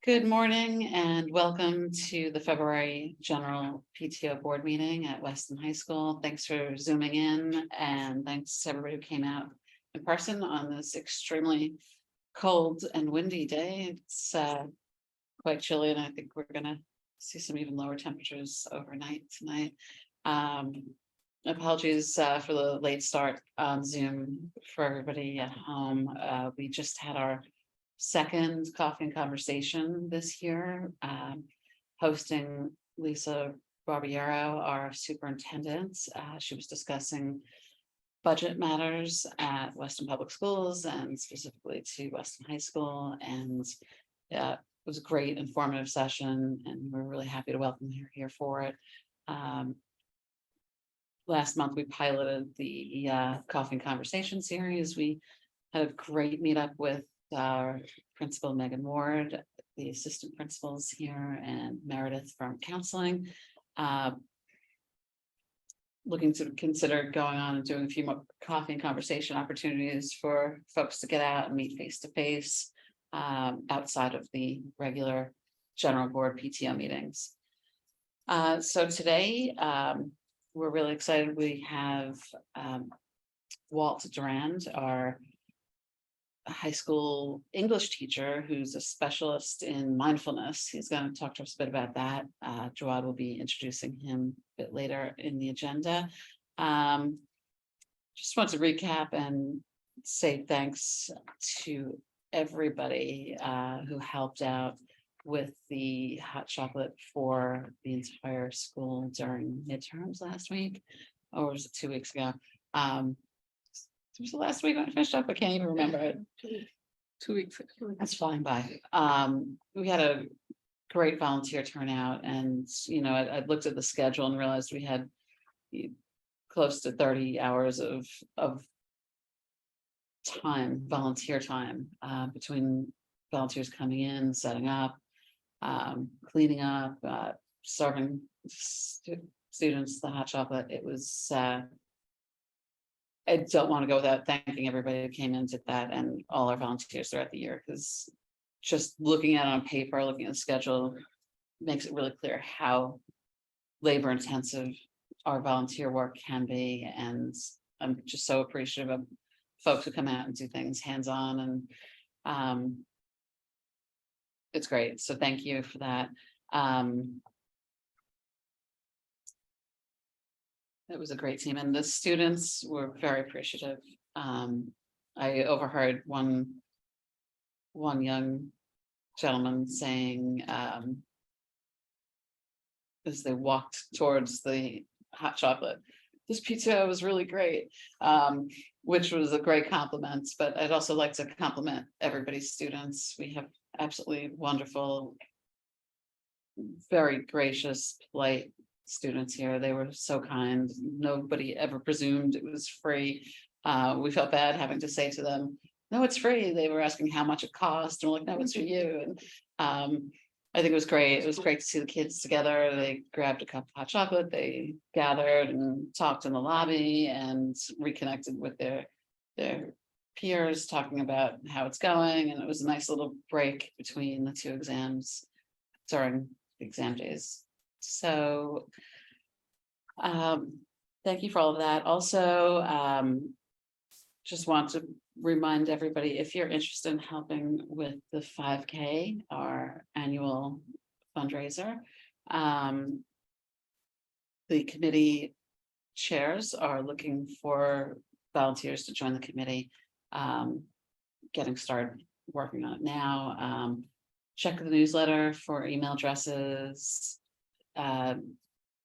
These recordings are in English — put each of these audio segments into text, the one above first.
Good morning and welcome to the February General PTO Board Meeting at Weston High School. Thanks for zooming in and thanks to everybody who came out in person on this extremely cold and windy day. It's quite chilly and I think we're gonna see some even lower temperatures overnight tonight. Apologies for the late start on Zoom for everybody at home. We just had our second coffee and conversation this year, hosting Lisa Barbiero, our superintendent. She was discussing budget matters at Weston Public Schools and specifically to Weston High School. And it was a great informative session and we're really happy to welcome her here for it. Last month, we piloted the coffee and conversation series. We had a great meetup with our principal Megan Ward, the assistant principals here, and Meredith from counseling. Looking to consider going on and doing a few more coffee and conversation opportunities for folks to get out and meet face to face outside of the regular general board PTO meetings. So today, we're really excited. We have Walt Durand, our high school English teacher, who's a specialist in mindfulness. He's going to talk to us a bit about that. Durand will be introducing him a bit later in the agenda. Just want to recap and say thanks to everybody who helped out with the hot chocolate for the entire school during midterms last week, or was it 2 weeks ago? It was the last week when I finished up. I can't even remember it. 2 weeks. That's flying by. We had a great volunteer turnout, and I looked at the schedule and realized we had close to 30 hours of time, volunteer time, between volunteers coming in, setting up, cleaning up, serving students the hot chocolate. It was I don't want to go without thanking everybody who came in, did that, and all our volunteers throughout the year, because just looking at it on paper, looking at the schedule, makes it really clear how labor intensive our volunteer work can be. And I'm just so appreciative of folks who come out and do things hands-on, and it's great. So thank you for that. It was a great team, and the students were very appreciative. I overheard one young gentleman saying, as they walked towards the hot chocolate, "This PTO was really great," which was a great compliment. But I'd also like to compliment everybody's students. We have absolutely wonderful, very gracious, polite students here. They were so kind. Nobody ever presumed it was free. We felt bad having to say to them, "No, it's free." They were asking how much it cost, and we're like, "No, it's for you." And I think it was great. It was great to see the kids together. They grabbed a cup of hot chocolate. They gathered and talked in the lobby and reconnected with their peers, talking about how it's going. And it was a nice little break between the two exams during the exam days. So thank you for all of that. Also, just want to remind everybody, if you're interested in helping with the 5K, our annual fundraiser, the committee chairs are looking for volunteers to join the committee. Getting started working on it now. Check the newsletter for email addresses.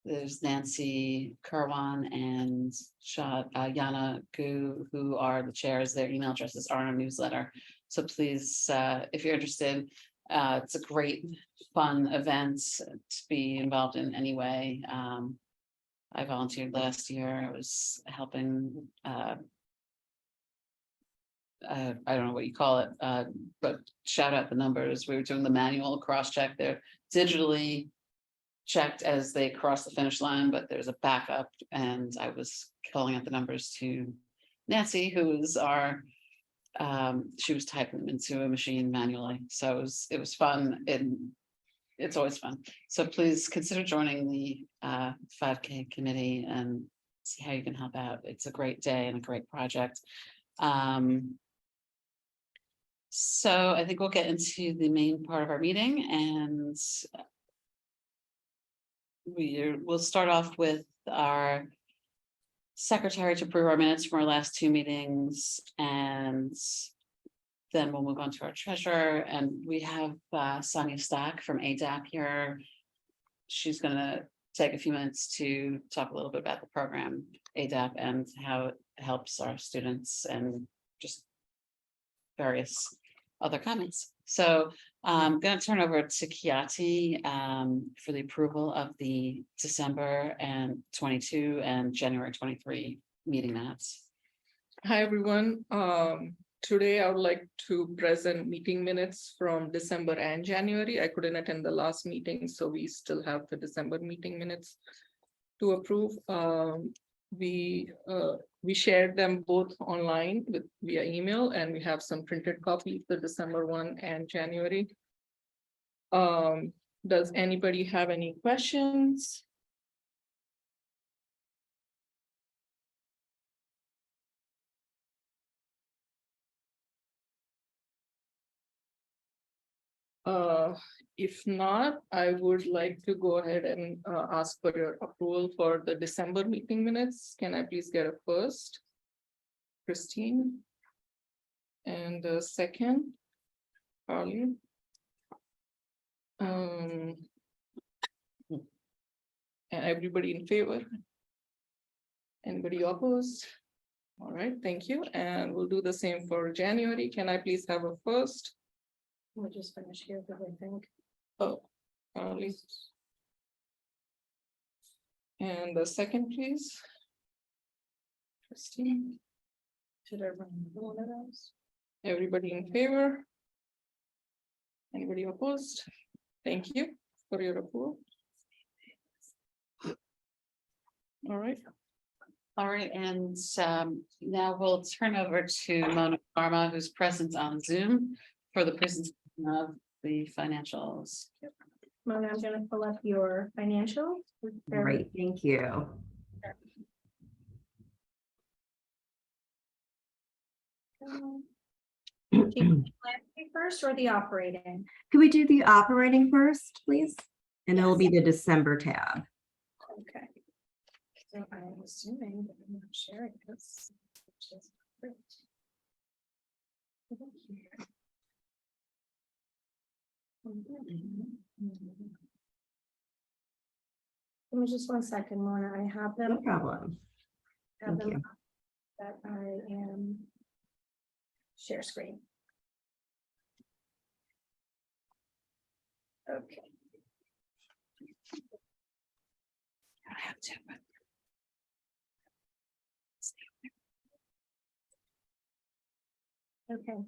There's Nancy Kerwan and Yana Gu, who are the chairs. Their email addresses are in our newsletter. So please, if you're interested, it's a great, fun event to be involved in anyway. I volunteered last year. I was helping, I don't know what you call it, but shout out the numbers. We were doing the manual cross-check. They're digitally checked as they cross the finish line, but there's a backup, and I was calling out the numbers to Nancy, who is our she was typing them into a machine manually. So it was fun, and it's always fun. So please consider joining the 5K committee and see how you can help out. It's a great day and a great project. So I think we'll get into the main part of our meeting, and we'll start off with our secretary to approve our minutes from our last two meetings, and then we'll move on to our treasurer. And we have Sonia Stack from ADAP here. She's going to take a few minutes to talk a little bit about the program ADAP and how it helps our students, and just various other comments. So I'm going to turn over to Kiati for the approval of the December 22 and January 23 meeting minutes. Hi, everyone. Today I would like to present meeting minutes from December and January. I couldn't attend the last meeting, so we still have the December meeting minutes to approve. We shared them both online via email, and we have some printed copies, the December one and January. Does anybody have any questions? If not, I would like to go ahead and ask for your approval for the December meeting minutes. Can I please get a first? Christine. And the second, Carly. And everybody in favor? Anybody opposed? All right, thank you. And we'll do the same for January. Can I please have a first? We'll just finish here, but I think. Oh, Carly. And the second, please. Christine. Should I run one of those? Everybody in favor? Anybody opposed? Thank you for your approval. All right. All right, and now we'll turn over to Mona Pharma, who's present on Zoom for the presentation of the financials. Mona, I'm gonna pull up your financial. Great, thank you. First or the operating? Could we do the operating first, please? And it'll be the December tab. Okay. So I'm assuming that I'm not sharing this, which is great. Give me just 1 second, Mona. I have them. No problem. Have Thank them you. that I am share screen. Okay. I have to, but Okay.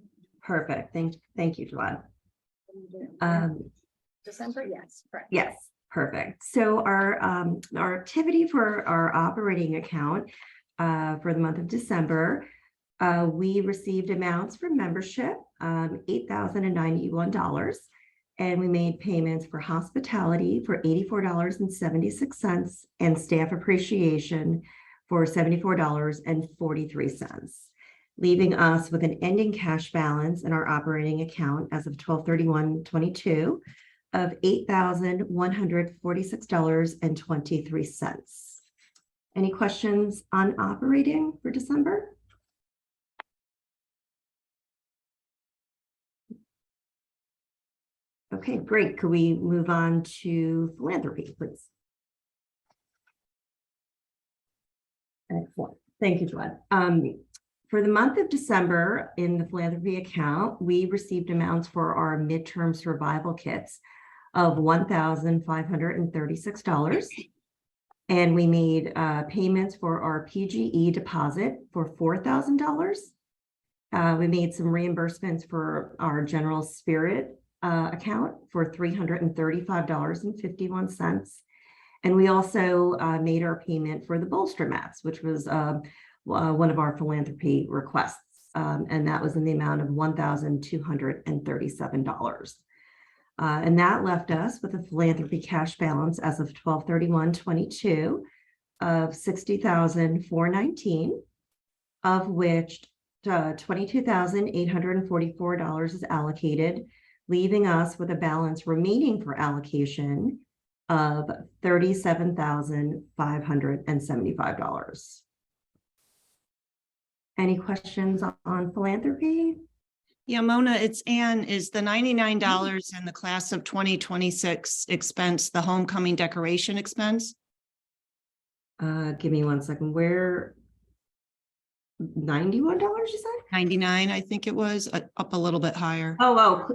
Perfect. Thank you, Joanne. December, yes, correct. Yes, perfect. So our activity for our operating account for the month of December, we received amounts for membership, $8,091, and we made payments for hospitality for $84.76 and staff appreciation for $74.43, leaving us with an ending cash balance in our operating account as of 12/31/22 of $8,146.23. Any questions on operating for December? Okay, great. Could we move on to philanthropy, please? Excellent. Thank you, Joanne. For the month of December in the philanthropy account, we received amounts for our midterm survival kits of $1,536. And we made payments for our PGE deposit for $4,000. We made some reimbursements for our general spirit account for $335.51. And we also made our payment for the bolster mats, which was one of our philanthropy requests. And that was in the amount of $1,237. And that left us with a philanthropy cash balance as of 12/31/22 of $60,419, of which $22,844 is allocated, leaving us with a balance remaining for allocation of $37,575. Any questions on philanthropy? Yeah, Mona, it's Anne. Is the $99 in the class of 2026 expense the homecoming decoration expense? Give me 1 second. Where? $91, you said? 99, I think it was, up a little bit higher.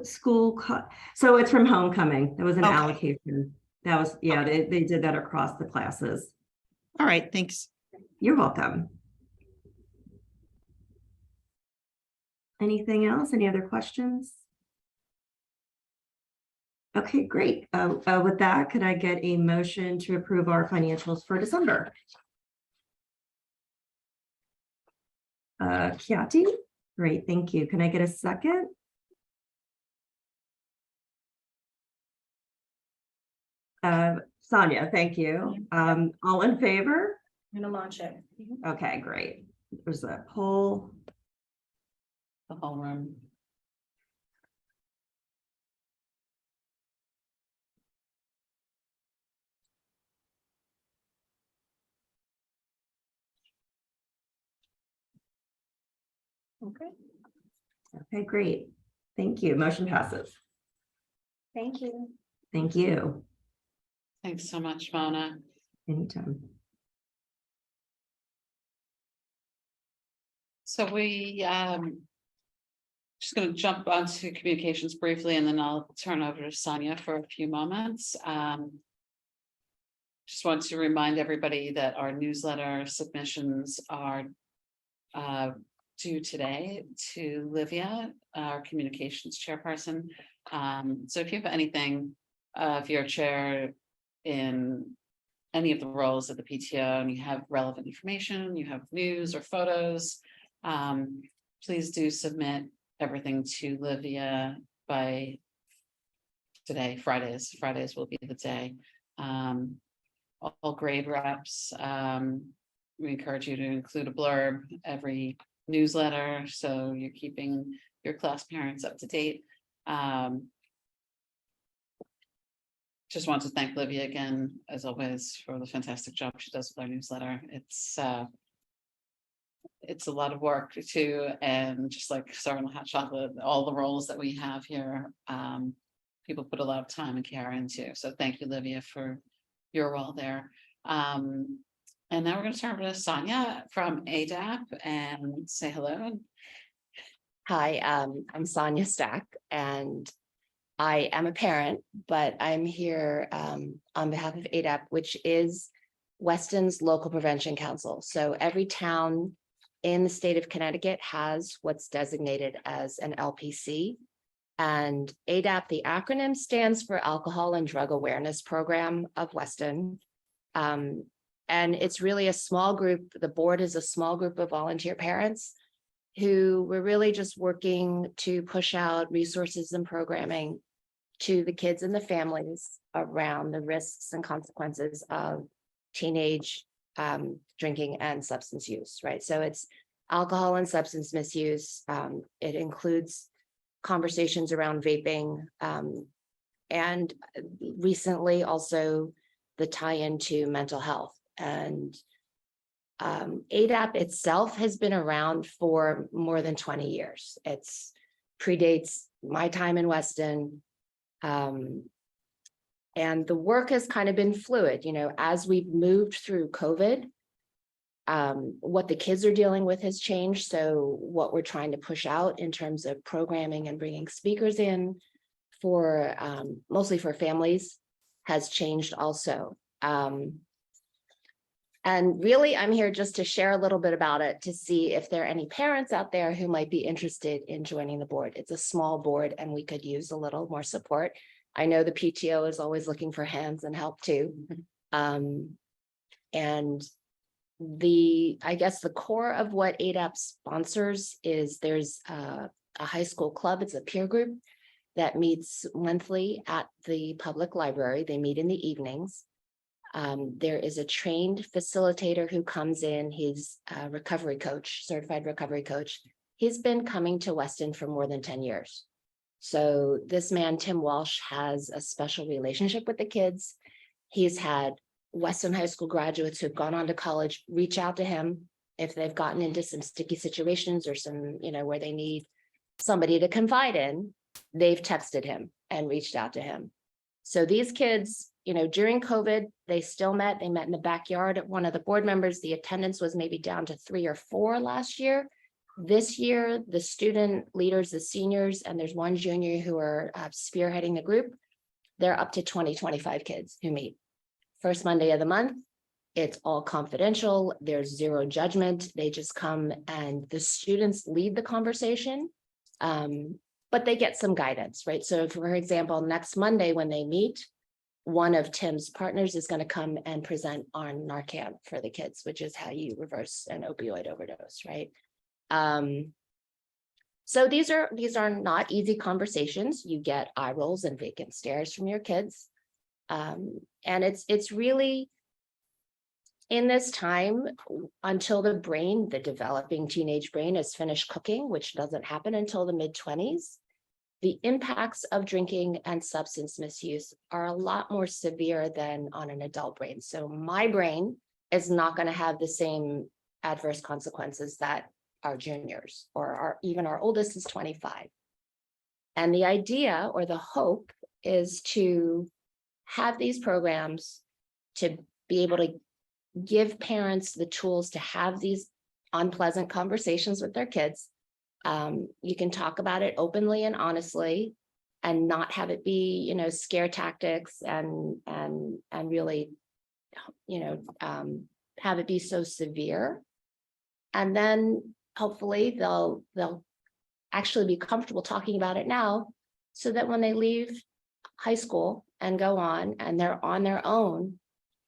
School cut. So it's from homecoming. There was an Okay. allocation. That was, yeah, they did that across the classes. All right, thanks. You're welcome. Anything else? Any other questions? Okay, great. With that, could I get a motion to approve our financials for December? Kiati? Great, thank you. Can I get a second? Sonia, thank you. All in favor? I'm gonna launch it. Okay, great. There's a poll. The whole room. Okay, Okay, great. Thank you. Motion passes. thank you. Thank you. Thanks so much, Mona. Anytime. So we just going to jump onto communications briefly, and then I'll turn over to Sonia for a few moments. Just want to remind everybody that our newsletter submissions are due today to Livia, our communications chairperson. So if you have anything, if you're a chair in any of the roles of the PTO and you have relevant information, you have news or photos, please do submit everything to Livia by today. Fridays will be the day. All grade reps, we encourage you to include a blurb every newsletter, so you're keeping your class parents up to date. Just want to thank Livia again, as always, for the fantastic job she does with our newsletter. It's a lot of work too, and just like starting hot chocolate, all the roles that we have here, people put a lot of time and care into. So thank you, Livia, for your role there. And now we're going to turn over to Sonia from ADAP and say hello. Hi, I'm Sonia Stack, and I am a parent, but I'm here on behalf of ADAP, which is Weston's Local Prevention Council. So every town in the state of Connecticut has what's designated as an LPC. And ADAP, the acronym, stands for Alcohol and Drug Awareness Program of Weston. And it's really a small group. The board is a small group of volunteer parents who were really just working to push out resources and programming to the kids and the families around the risks and consequences of teenage drinking and substance use, right? So it's alcohol and substance misuse. It includes conversations around vaping, and recently also the tie-in to mental health. And ADAP itself has been around for more than 20 years. It's predates my time in Weston. And the work has kind of been fluid, as we've moved through COVID, what the kids are dealing with has changed. So what we're trying to push out in terms of programming and bringing speakers in for mostly for families has changed also. And really, I'm here just to share a little bit about it, to see if there are any parents out there who might be interested in joining the board. It's a small board and we could use a little more support. I know the PTO is always looking for hands and help too. And I guess the core of what ADAP sponsors is there's a high school club. It's a peer group that meets monthly at the public library. They meet in the evenings. There is a trained facilitator who comes in. He's a recovery coach, certified recovery coach. He's been coming to Weston for more than 10 years. So this man, Tim Walsh, has a special relationship with the kids. He's had Weston High School graduates who've gone on to college reach out to him if they've gotten into some sticky situations or some, where they need somebody to confide in. They've texted him and reached out to him. So these kids, during COVID, they still met. They met in the backyard at one of the board members. The attendance was maybe down to 3 or 4 last year. This year, the student leaders, the seniors, and there's one junior who are spearheading the group. They're up to 20, 25 kids who meet. First Monday of the month, it's all confidential. There's zero judgment. They just come and the students lead the conversation, but they get some guidance, right? So for example, next Monday when they meet, one of Tim's partners is going to come and present on Narcan for the kids, which is how you reverse an opioid overdose, right? So these are not easy conversations. You get eye rolls and vacant stares from your kids. And it's really in this time until the developing teenage brain is finished cooking, which doesn't happen until the mid-20s. The impacts of drinking and substance misuse are a lot more severe than on an adult brain. So my brain is not going to have the same adverse consequences that our juniors or even our oldest is 25. And the idea or the hope is to have these programs to be able to give parents the tools to have these unpleasant conversations with their kids. You can talk about it openly and honestly and not have it be, scare tactics and really, have it be so severe. And then hopefully they'll actually be comfortable talking about it now so that when they leave high school and go on and they're on their own,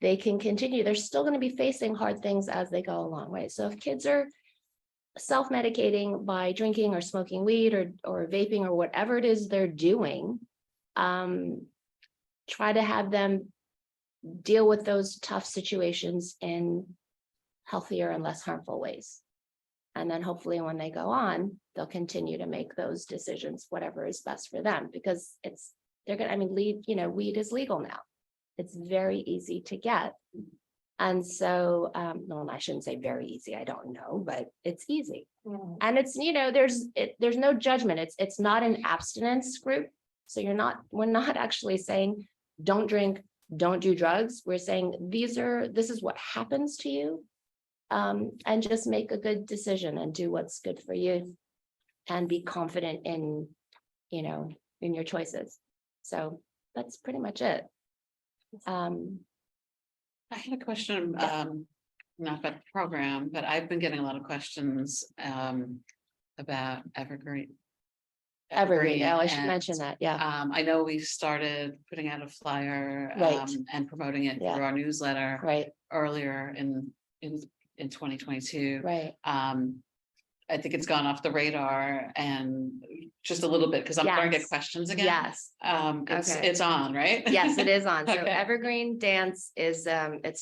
they can continue. They're still going to be facing hard things as they go along, right? So if kids are self-medicating by drinking or smoking weed or vaping or whatever it is they're doing, try to have them deal with those tough situations in healthier and less harmful ways. And then hopefully when they go on, they'll continue to make those decisions, whatever is best for them, because weed is legal now. It's very easy to get. And so, no, I shouldn't say very easy. I don't know, but it's easy. And it's, there's no judgment. It's not an abstinence group. So we're not actually saying, don't drink, don't do drugs. We're saying this is what happens to you. And just make a good decision and do what's good for you and be confident in your choices. So that's pretty much it. I had a question, not about the program, but I've been getting a lot of questions about Evergreen. Evergreen. Oh, I should and, mention that. Yeah. I know we started putting out a flyer Right. And promoting it Yeah. through our newsletter Right. earlier in 2022. Right. I think it's gone off the radar and just a little bit because I'm going to get Yes. questions again. Yes. Okay. It's on, right? Yes, it is on. So Okay. Evergreen Dance is it's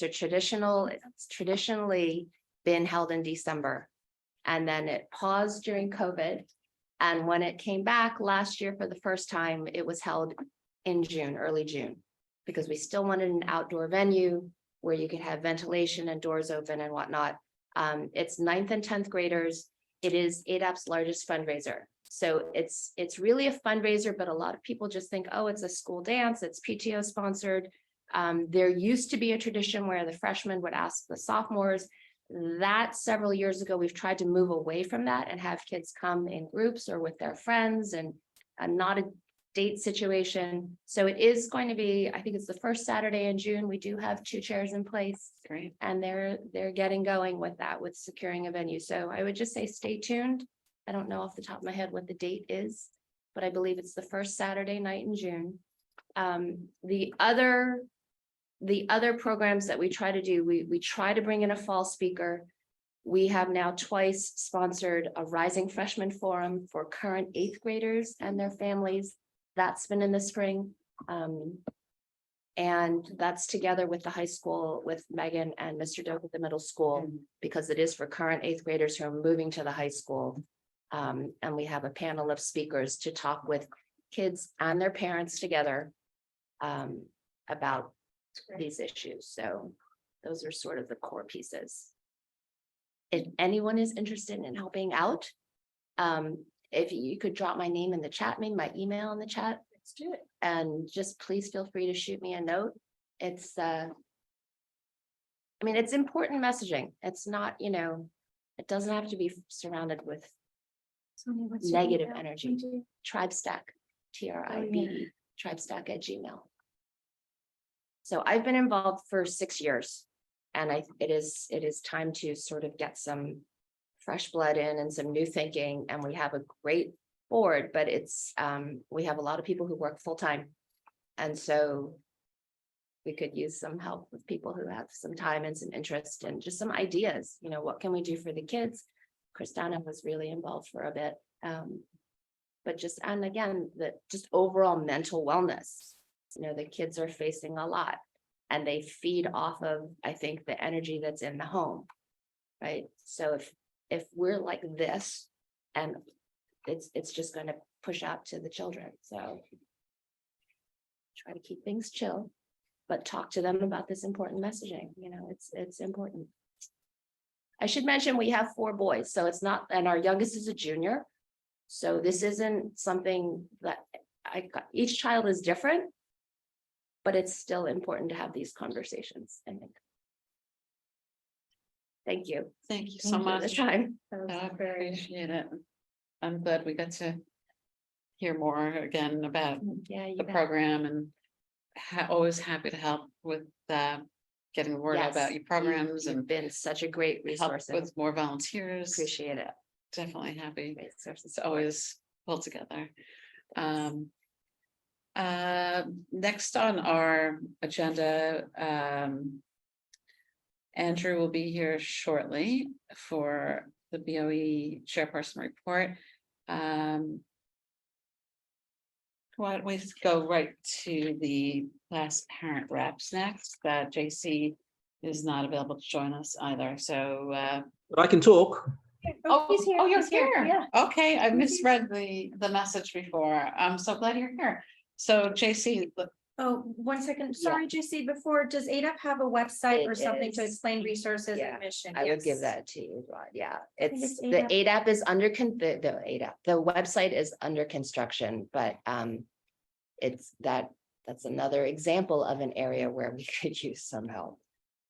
traditionally been held in December. And then it paused during COVID. And when it came back last year for the first time, it was held in June, early June, because we still wanted an outdoor venue where you could have ventilation and doors open and whatnot. It's 9th and 10th graders. It is ADAP's largest fundraiser. So it's really a fundraiser, but a lot of people just think, oh, it's a school dance, it's PTO sponsored. There used to be a tradition where the freshmen would ask the sophomores. That several years ago, we've tried to move away from that and have kids come in groups or with their friends and not a date situation. So it is going to be, I think it's the first Saturday in June. We do have 2 chairs in place. Great. And they're getting going with that, with securing a venue. So I would just say stay tuned. I don't know off the top of my head what the date is, but I believe it's the first Saturday night in June. The other the other programs that we try to do, we try to bring in a fall speaker. We have now twice sponsored a Rising Freshman Forum for current 8th graders and their families. That's been in the spring. And that's together with the high school, with Megan and Mr. Doak at the middle school, because it is for current 8th graders who are moving to the high school. And we have a panel of speakers to talk with kids and their parents together about these issues. So those are sort of the core pieces. If anyone is interested in helping out, if you could drop my name in the chat, maybe my email in the chat. Let's do it. And just please feel free to shoot me a note. It's, I mean, it's important messaging. It's not, you know, it doesn't have to be surrounded with Sonia, what's your negative email? energy. TribeStack, TRIBE, TribeStack@gmail. So I've been involved for 6 years, and it is time to sort of get some fresh blood in and some new thinking. And we have a great board, but it's we have a lot of people who work full-time, and so we could use some help with people who have some time and some interest and just some ideas. You know, what can we do for the kids? Christina was really involved for a bit, but just, and again, just overall mental wellness. You know, the kids are facing a lot, and they feed off of, I think, the energy that's in the home, right? So if we're like this, and it's just going to push out to the children. So try to keep things chill, but talk to them about this important messaging. You know, it's important. I should mention we have 4 boys, so it's not, and our youngest is a junior. So this isn't something that each child is different, but it's still important to have these conversations, I think. Thank you. Thank you so Thank you for the much. time. That I was very, appreciate it. I'm glad we got to hear more again about Yeah, you the bet. program, and always happy to help with getting the word out Yes, about your programs You've and been such a great help resource. with more volunteers. Appreciate it. Definitely happy. Great source of It's support. always pulled together. Next on our agenda, Andrew will be here shortly for the BOE chairperson report. Why don't we go right to the class parent reps next? JC is not available to join us either, so But I can talk. he's here. you're he's here, here. Yeah. Okay, I misread the message before. I'm so glad you're here. So JC, Oh, 1 second. Yeah. Sorry, JC, before, does ADAP have a website or It something to is. explain resources Yeah, and mission? I would give Yes. that to you, Rod. Yeah, think it's it's the ADAP. ADAP is under the ADAP, the website is under construction, but it's that's another example of an area where we could use some help.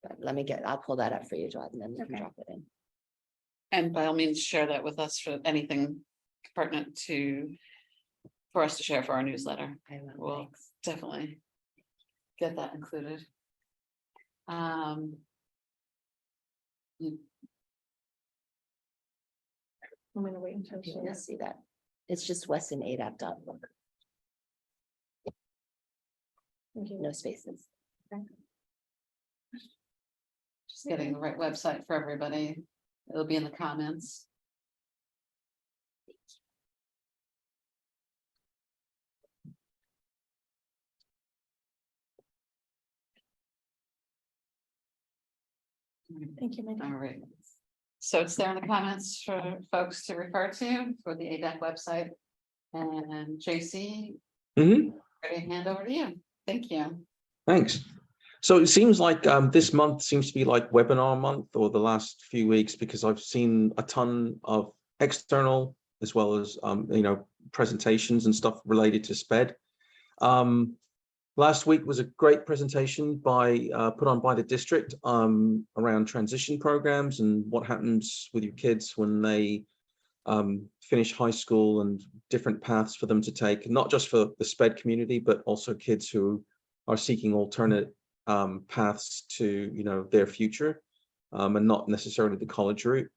But I'll pull that up for you, Rod, and then you can Okay. drop it in. and by all means, share that with us for anything pertinent for us to share for our newsletter. I will, We'll thanks. definitely get that included. You- I'm gonna wait until. You can see that. It's just westonadap.org, no spaces. Just getting the right website for everybody. It'll be in the comments. Thank you, Mindy. All right. So it's there in the comments for folks to refer to for the ADAC website. And JC, Mhm. ready to hand over to you. Thank you. Thanks. So it seems like this month seems to be like webinar month, or the last few weeks, because I've seen a ton of external as well as presentations and stuff related to SPED. Last week was a great presentation put on by the district around transition programs and what happens with your kids when they finish high school, and different paths for them to take, not just for the SPED community, but also kids who are seeking alternate paths to their future, and not necessarily the college route.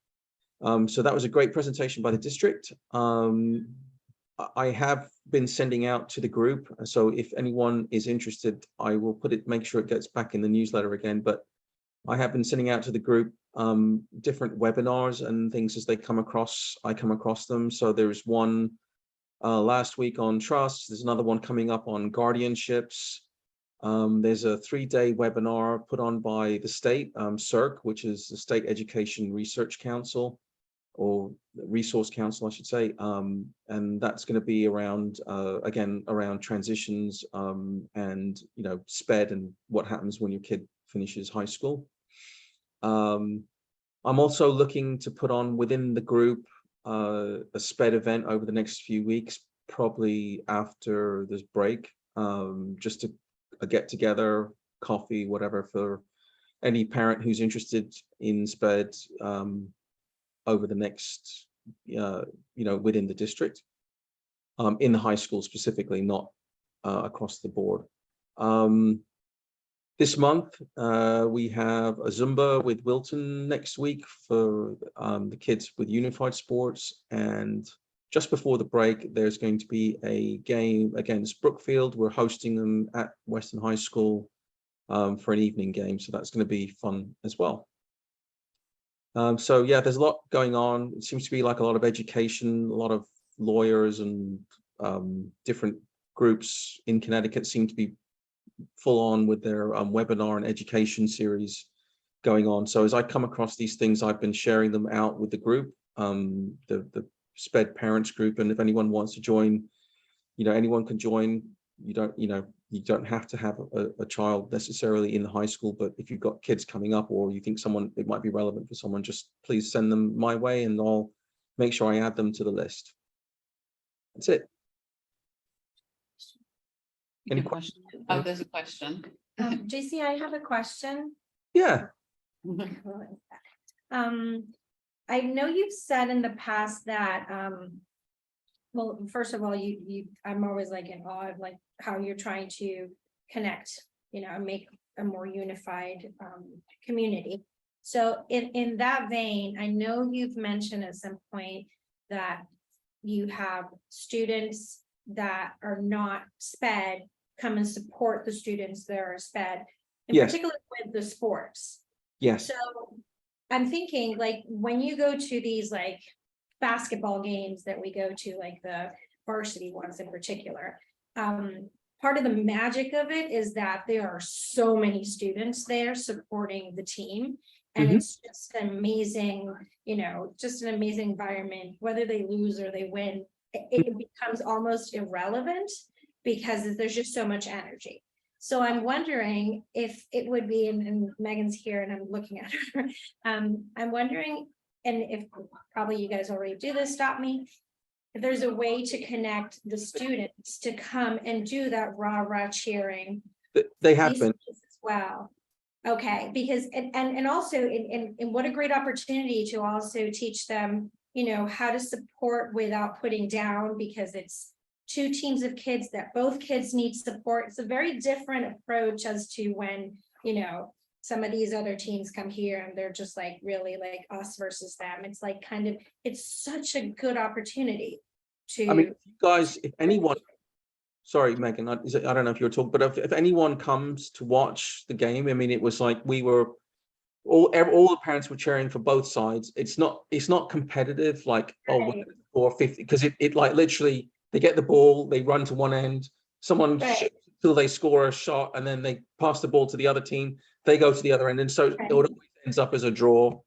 So that was a great presentation by the district. I have been sending out to the group. So if anyone is interested, I will make sure it gets back in the newsletter again. But I have been sending out to the group different webinars and things as they come across. I come across them. So there's one last week on trust. There's another one coming up on guardianships. There's a 3-day webinar put on by the state, CERC, which is the State Education Research Council, or Resource Council, I should say. And that's going to be around, again, around transitions and, you know, SPED and what happens when your kid finishes high school. I'm also looking to put on within the group a SPED event over the next few weeks, probably after this break, just to get together, coffee, whatever, for any parent who's interested in SPED over the next, you know, within the district, in the high school specifically, not across the board. This month, we have a Zumba with Wilton next week for the kids with unified sports. And just before the break, there's going to be a game against Brookfield. We're hosting them at Western High School for an evening game. So that's going to be fun as well. So yeah, there's a lot going on. It seems to be like a lot of education, a lot of lawyers and different groups in Connecticut seem to be full on with their webinar and education series going on. So as I come across these things, I've been sharing them out with the group, the SPED parents group. And if anyone wants to join, you know, anyone can join. You don't have to have a child necessarily in the high school, but if you've got kids coming up or you think it might be relevant for someone, just please send them my way and I'll make sure I add them to the list. That's it. Any questions? Oh, there's a question. JC, I have a question. Yeah. I know you've said in the past that, well, first of all, I'm always like in awe of like how you're trying to connect, you know, and make a more unified community. So in that vein, I know you've mentioned at some point that you have students that are not SPED come and support the students that are SPED, in Yes. particular with the sports. Yes. So I'm thinking like when you go to these like basketball games that we go to, like the varsity ones in particular, part of the magic of it is that there are so many students there supporting the team. And it's just an amazing, you know, just an amazing environment, whether they lose or they win, it becomes almost irrelevant because there's just so much energy. So I'm wondering if it would be, and Megan's here and I'm looking at her, I'm wondering, and if probably you guys already do this, stop me, if there's a way to connect the students to come and do that rah cheering. They have been. As well. Okay, because and also in what a great opportunity to also teach them, you know, how to support without putting down, because it's two teams of kids that both kids need support. It's a very different approach as to when, you know, some of these other teams come here and they're just like really like us versus them. It's like kind of, it's such a good opportunity to. I mean, guys, if anyone, sorry, Megan, I don't know if you're talking, but if anyone comes to watch the game, I mean, it was like we were all the parents were cheering for both sides. It's not competitive, like, Right. oh, 450, because it like literally they get the ball, they run to one end, someone Right. till they score a shot, and then they pass the ball to the other team, they go to the other end, and so Right. it always ends up as a draw,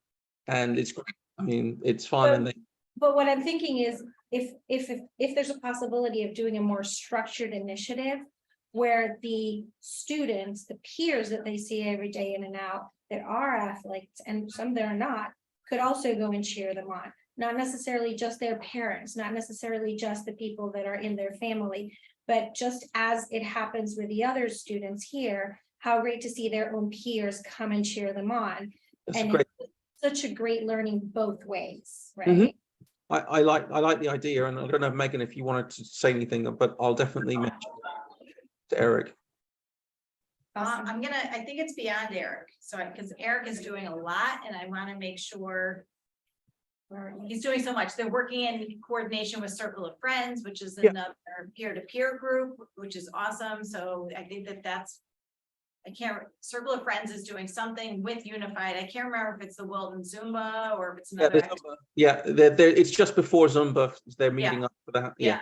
and it's great. I mean, it's fun, and But what I'm thinking is if there's a possibility of doing a more structured initiative where the students, the peers that they see every day in and out that are athletes and some that are not, could also go and cheer them on. Not necessarily just their parents, not necessarily just the people that are in their family, but just as it happens with the other students here, how great to see their own peers come and cheer them on. that's And great. it's such a great learning both ways, right? I like the idea, and I don't know, Megan, if you wanted to say anything, but I'll definitely mention to Eric. I think it's beyond Eric. So, because Eric is doing a lot and I want to make sure He's doing so much. They're working in coordination with Circle of Friends, which is Yeah. another peer-to-peer group, which is awesome. So I think that's. Circle of Friends is doing something with Unified. I can't remember if it's the Walt and Zumba or if it's Yeah, another. it's just before Zumba. They're meeting up for that. Yeah.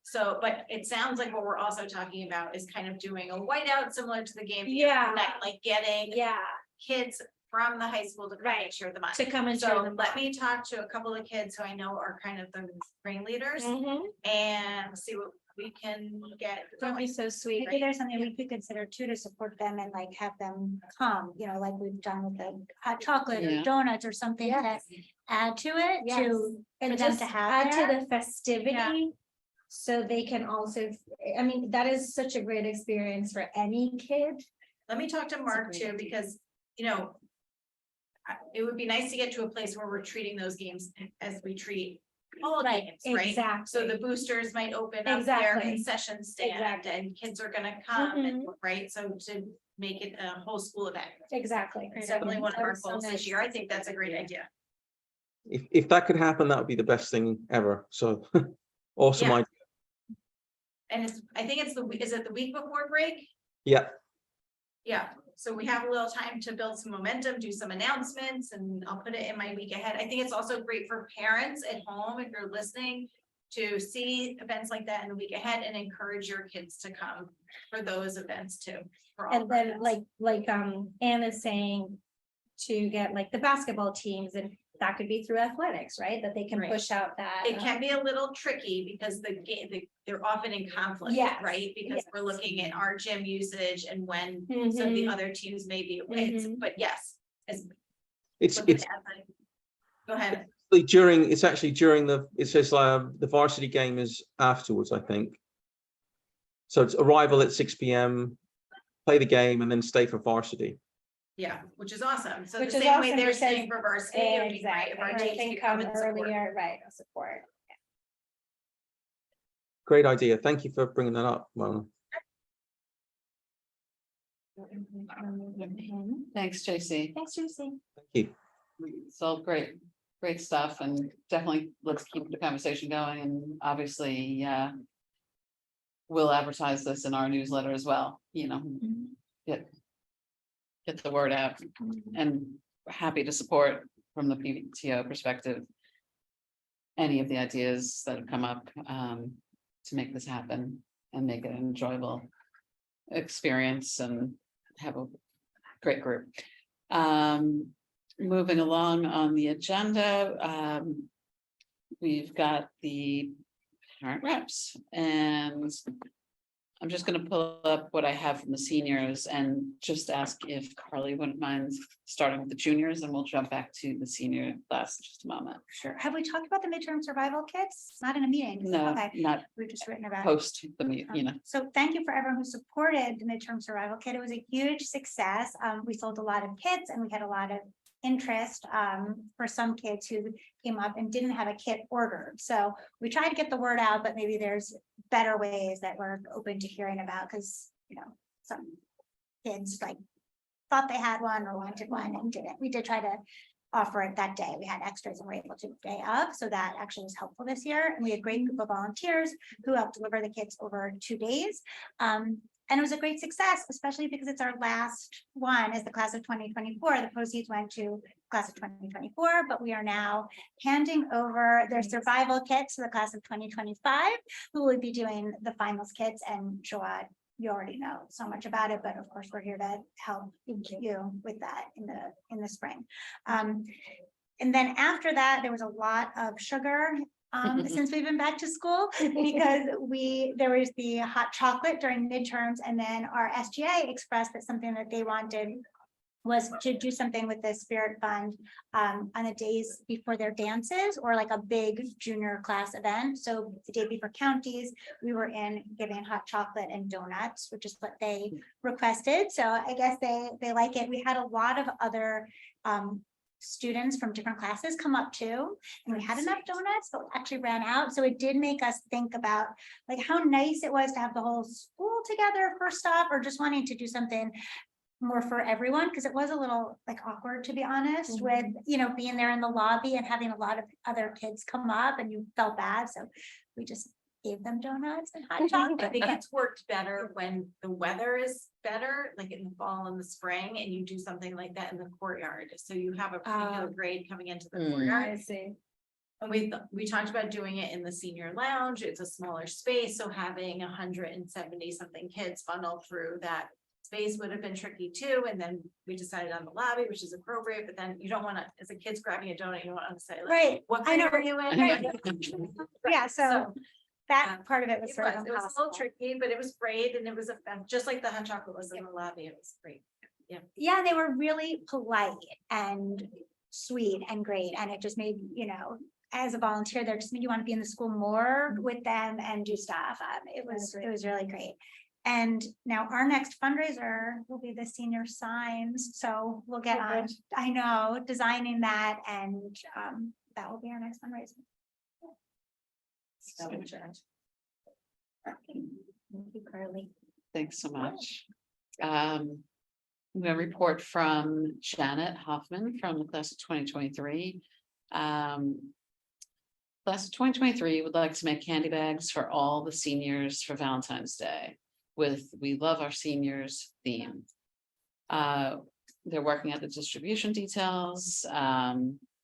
So, but it sounds like what we're also talking about is kind of doing a whiteout similar to the game. Yeah. Like getting Yeah, kids from the high school to come and share the money. to come and share So them. let me talk to a couple of kids who I know are kind of the ringleaders Mhm. and see what we can get. That'd be so sweet. Maybe there's something we could consider too to support them and like have them come, you know, like we've done with the hot chocolate Yeah. or donuts or something to Yes. add to it, Yes. to, And for them just to have add there. to the festivity. So they can also, I mean, that is such a great experience for any kid. Let me talk to Mark great too, idea. because, it would be nice to get to a place where we're treating those games as we treat all Right, games, right? exactly. So the boosters might open up their Exactly. concession stand Exactly. and kids are gonna come, and right? So to make it a whole school event. Exactly. It's definitely one of That our was so goals nice. this year. I think that's a great idea. If that could happen, that would be the best thing ever. So awesome Yeah. idea. And I think is it the week before break? Yeah. Yeah, so we have a little time to build some momentum, do some announcements, and I'll put it in my week ahead. I think it's also great for parents at home, if you're listening, to see events like that in the week ahead and encourage your kids to come for those events too. for all And of our then events. like Anna's saying, to get like the basketball teams, and that could be through athletics, right? That they can Right. push out that. It can be a little tricky because they're often in conflict, Yes, right? Because we're looking at our gym usage and when some of Mhm. the other teams may be, Mhm. but yes. As It's looking it's at the- Go ahead. actually during it says the varsity game is afterwards, I think. So it's arrival at 6 p.m, play the game and then stay for varsity. Yeah, which is awesome. So the Which is same way awesome they're because- saying for varsity, it would be great Exactly, if our right, teams can could come come and support. earlier, right, support. Great idea. Thank you for bringing that up, Mona. Thanks, JC. Thanks, Lucy. Thank you. It's all great, great stuff, and definitely let's keep the conversation going, and obviously, we'll advertise this in our newsletter as well, get the word out, and happy to support from the PTO perspective any of the ideas that have come up to make this happen and make it an enjoyable experience and have a great group. Moving along on the agenda, we've got the parent reps, and I'm just going to pull up what I have from the seniors and just ask if Carly wouldn't mind starting with the juniors, and we'll jump back to the senior class in just a moment. Sure. Have we talked about the midterm survival kits? Not in a meeting. No, Okay, not we've just written about it. post the meet, So thank you for everyone who supported the midterm survival kit. It was a huge success. We sold a lot of kits and we had a lot of interest for some kids who came up and didn't have a kit ordered. So we tried to get the word out, but maybe there's better ways that we're open to hearing about, because some kids like thought they had one or wanted one and didn't. We did try to offer it that day. We had extras and were able to day of. So that actually was helpful this year. And we had a great group of volunteers who helped deliver the kits over 2 days. And it was a great success, especially because it's our last one as the class of 2024. The proceeds went to class of 2024, but we are now handing over their survival kits to the class of 2025, who will be doing the finals kits. And Joad, you already know so much about it, but of course we're here to help you with that in the spring. And then after that, there was a lot of sugar since we've been back to school, because there was the hot chocolate during midterms, and then our SGA expressed that something that they wanted was to do something with the Spirit Fund on the days before their dances, or like a big junior class event. So the day before counties, we were in giving hot chocolate and donuts, which is what they requested. So I guess they like it. We had a lot of other students from different classes come up too, and we had enough donuts, but we actually ran out. So it did make us think about like how nice it was to have the whole school together first off, or just wanting to do something more for everyone, because it was a little like awkward, to be honest, with, you know, being there in the lobby and having a lot of other kids come up and you felt bad, so we just gave them donuts and hot I chocolate. think it's worked better when the weather is better, like in the fall and the spring, and you do something like that in the courtyard. So you have a particular grade coming into the courtyard. I see. And we talked about doing it in the senior lounge. It's a smaller space, so having 170 something kids funnel through that space would have been tricky too. And then we decided on the lobby, which is appropriate, but then you don't want to, as a kid's grabbing a donut, you don't want to say like, Right, what I grade know. are you in? Right. Yeah, so that part of it was It sort was, of it was a little impossible. tricky, but it was great, and it was just like the hot chocolate was in the lobby, it was great. Yeah, they were really polite and sweet and great, and it just made, you know, as a volunteer, there just made you want to be in the school more with them and do stuff. It was really great. And now our next fundraiser will be the senior signs, so we'll get on, I know, designing that, and that will be our next fundraiser. Thank you, Carly. Thanks so much. I'm gonna report from Janet Hoffman from the class of 2023. Class of 2023 would like to make candy bags for all the seniors for Valentine's Day with "We Love Our Seniors" theme. They're working out the distribution details,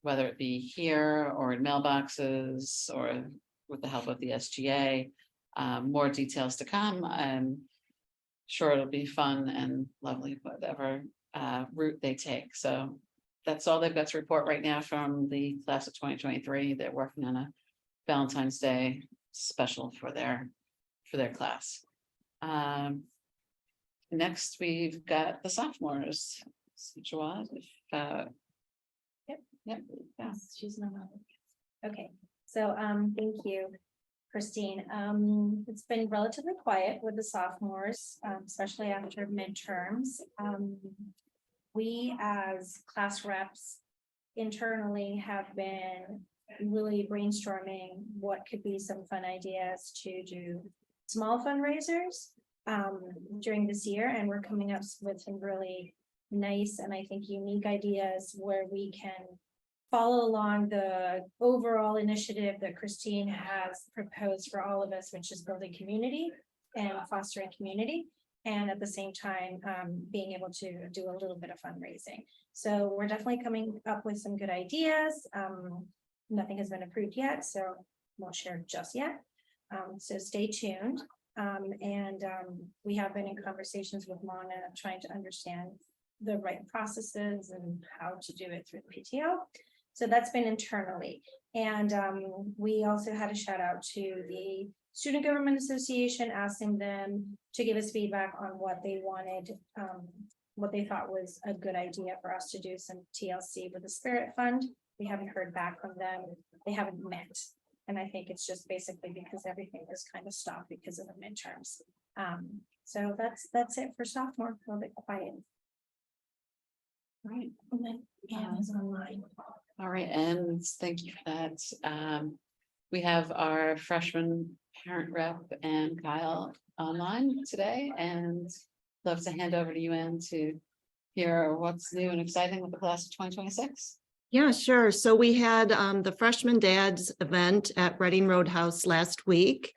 whether it be here or in mailboxes or with the help of the SGA. More details to come. I'm sure it'll be fun and lovely, whatever route they take. So that's all they've got to report right now from the class of 2023. They're working on a Valentine's Day special for their class. Next, we've got the sophomores. Jawad, Yep, she's not on. Okay, so thank you, Christine. It's been relatively quiet with the sophomores, especially after midterms. We as class reps internally have been really brainstorming what could be some fun ideas to do small fundraisers during this year, and we're coming up with some really nice and I think unique ideas where we can follow along the overall initiative that Christine has proposed for all of us, which is building community and fostering community, and at the same time being able to do a little bit of fundraising. So we're definitely coming up with some good ideas. Nothing has been approved yet, so won't share just yet. So stay tuned. We have been in conversations with Mona trying to understand the right processes and how to do it through the PTO. So that's been internally. And we also had a shout out to the Student Government Association, asking them to give us feedback on what they wanted, what they thought was a good idea for us to do some TLC with the Spirit Fund. We haven't heard back from them. They haven't met. And I think it's just basically because everything was kind of stopped because of the midterms. So that's it for sophomore, a little bit quiet. right. And then Anne is online. All right, and thank you for that. We have our freshman parent rep and Kyle online today, and love to hand over to you, Ann, to hear what's new and exciting with the class of 2026. Yeah, sure. So we had the freshman dads event at Reading Roadhouse last week,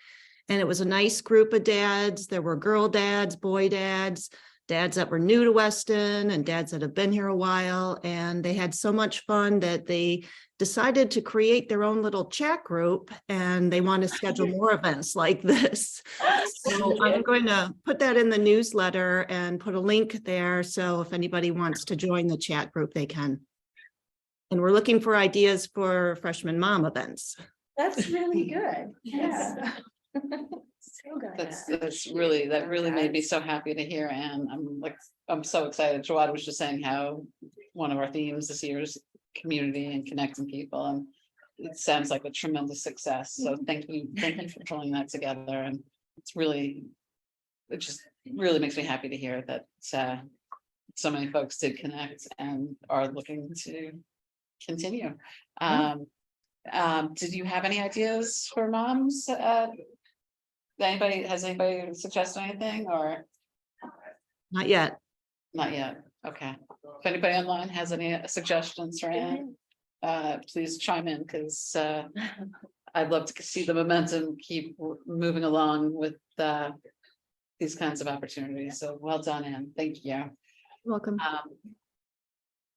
and it was a nice group of dads. There were girl dads, boy dads, dads that were new to Weston and dads that have been here a while. And they had so much fun that they decided to create their own little chat group, and they want to schedule more events like this. So I'm going to put that in the newsletter and put a link there. So if anybody wants to join the chat group, they can. And we're looking for ideas for freshman mom events. That's really good. Yeah. So good. That's really, that really made me so happy to hear, Ann. I'm so excited. Jawad was just saying how one of our themes this year is community and connecting people, and it sounds like a tremendous success. So thank you for pulling that together. And it just really makes me happy to hear that so many folks did connect and are looking to continue. Did you have any ideas for moms? Has anybody suggested anything, or? Not yet. Not yet, okay. If anybody online has any suggestions, Ryan, please chime in, because I'd love to see the momentum keep moving along with these kinds of opportunities. So well done, Anne. Thank you. Welcome.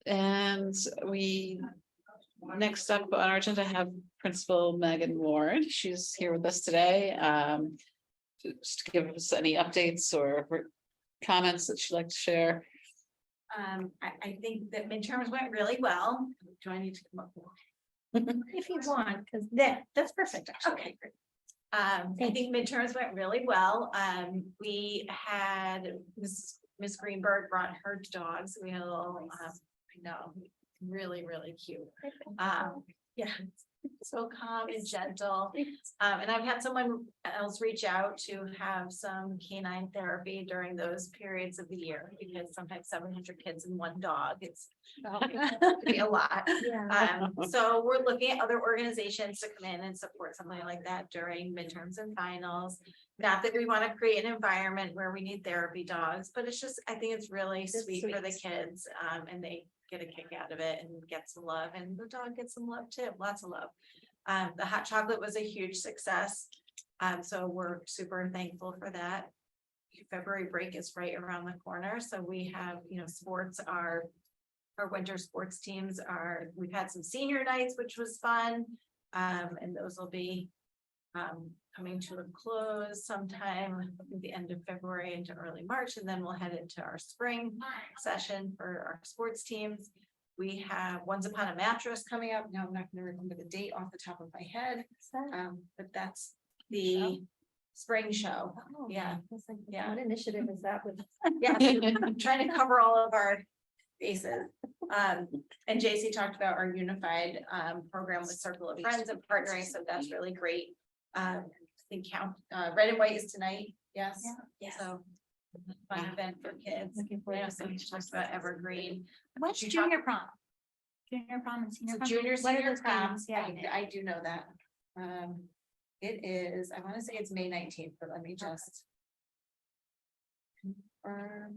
And next up on our agenda have Principal Megan Ward. She's here with us today. Just to give us any updates or comments that she'd like to share. I think that midterms went really well. Do I need to come up with? If you want, because that's perfect. actually. Okay, great. I think midterms went really well. We had Miss Greenberg brought her dogs. We had a little, I know, really, really cute. Yeah, so calm and gentle. And I've had someone else reach out to have some canine therapy during those periods of the year, because sometimes 700 kids and one dog, it's be a lot. Yeah. So we're looking at other organizations to come in and support something like that during midterms and finals. Not that we want to create an environment where we need therapy dogs, but it's just, I think it's really sweet for the kids, and they get a kick out of it and get some love, and the dog gets some love too, lots of love. The hot chocolate was a huge success. So we're super thankful for that. February break is right around the corner. So we have, sports our winter sports teams we've had some senior nights, which was fun. And those will be coming to a close sometime at the end of February into early March, and then we'll head into our spring session for our sports teams. We have Once Upon a Mattress coming up. Now I'm not going to remember the date off the top of my head, but that's the spring show. Yeah. Yeah. What initiative is that with? Yeah, I'm trying to cover all of our bases. And JC talked about our unified program with Circle of Friends and partnering, so that's really great. I think Red and White is tonight. Yes. Yes. So fun event for kids. Looking I forward know to somebody talked about Evergreen. What's You junior prom? Junior prom and senior So prom? junior, What are senior those prom, dates? Yeah. I do know that. It is, I want to say it's May 19th, but let me just confirm.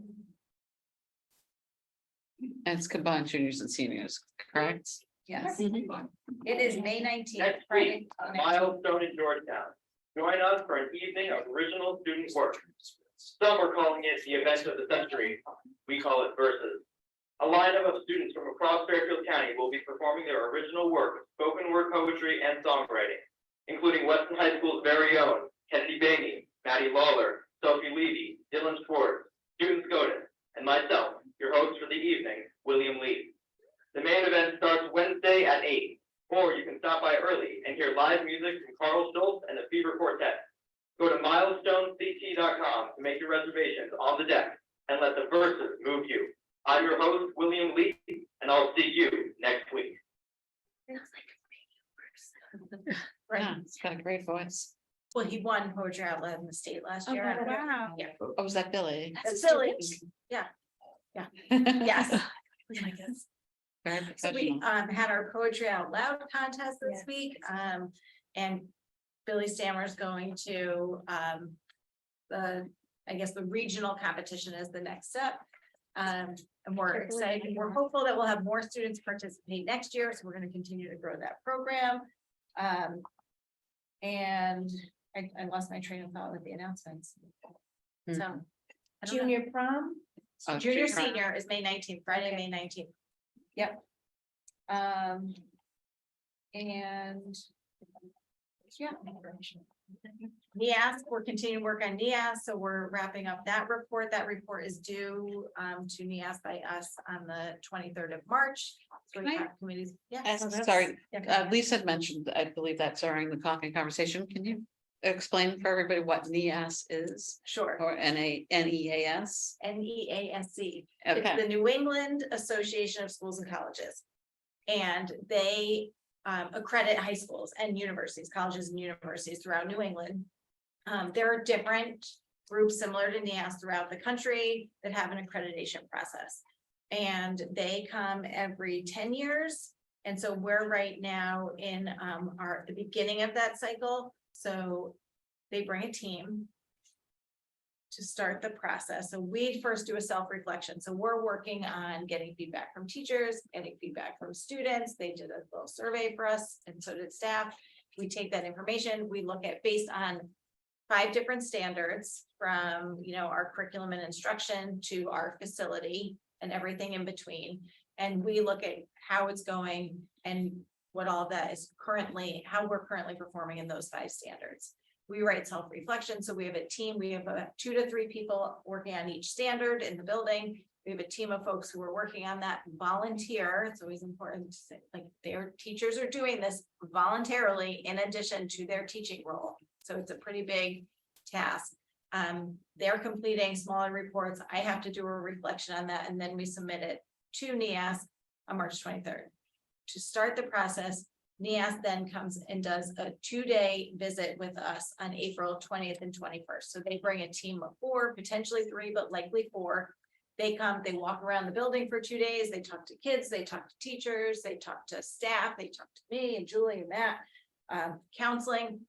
And it's combined juniors and seniors, correct? Yes, it is May 19th. Next Friday. week, a milestone in Georgetown. Join us for an evening of original student work. Some are calling it the event of the century. We call it Versus. A lineup of students from across Fairfield County will be performing their original work of spoken word poetry and songwriting, including Weston High School's very own Kessie Bainey, Maddie Lawler, Sophie Levy, Dylan Schwartz, Juden Scotus, and myself, your host for the evening, William Lee. The main event starts Wednesday at 8, or you can stop by early and hear live music from Carl Schultz and the Fever Quartet. Go to milestoneCT.com to make your reservations on the deck and let the verses move you. I'm your host, William Lee, and I'll see you next week. Yeah, it's got a great voice. Well, he won Poetry Out Loud in the state last Oh, year. wow. Yeah. Oh, was that Billy? That's silly. Yeah. Yes. Very So we professional. had our Poetry Out Loud contest this Yes. week. And Billy Stammer's going to I guess the regional competition is the next step. And we're excited. We're hopeful that we'll have more students participate next year. So we're going to continue to grow that program. And I lost my train of thought with the announcements. So. I don't know. Junior prom? Oh, Junior junior. senior is May 19th, Friday, May 19th. Yep. And. Yeah. NEAS, we're continuing to work on NEAS, so we're wrapping up that report. That report is due to NEAS by us on the 23rd of March. So we Can I have committees. Yeah. Sorry, Yeah, go ahead. Lisa had mentioned, I believe that during the coffee conversation. Can you explain for everybody what NEAS is? Sure. Or NEAS? NEASC. Okay. It's the New England Association of Schools and Colleges. And they accredit high schools and universities, colleges and universities throughout New England. There are different groups similar to NEAS throughout the country that have an accreditation process. And they come every 10 years. And so we're right now in the beginning of that cycle. So they bring a team. to start the process. So we first do a self-reflection. So we're working on getting feedback from teachers, getting feedback from students. They did a little survey for us and so did staff. We take that information, we look at based on 5 different standards from, you know, our curriculum and instruction to our facility and everything in between. And we look at how it's going and what all that is currently, how we're currently performing in those 5 standards. We write self-reflection. So we have a team, we have 2 to 3 people working on each standard in the building. We have a team of folks who are working on that volunteer. It's always important to say, like, their teachers are doing this voluntarily in addition to their teaching role. So it's a pretty big task. They're completing smaller reports. I have to do a reflection on that, and then we submit it to NEAS on March 23rd. To start the process, NEAS then comes and does a 2-day visit with us on April 20th and 21st. So they bring a team of 4, potentially 3, but likely 4. They come, they walk around the building for 2 days, they talk to kids, they talk to teachers, they talk to staff, they talk to me and Julie and Matt, counseling,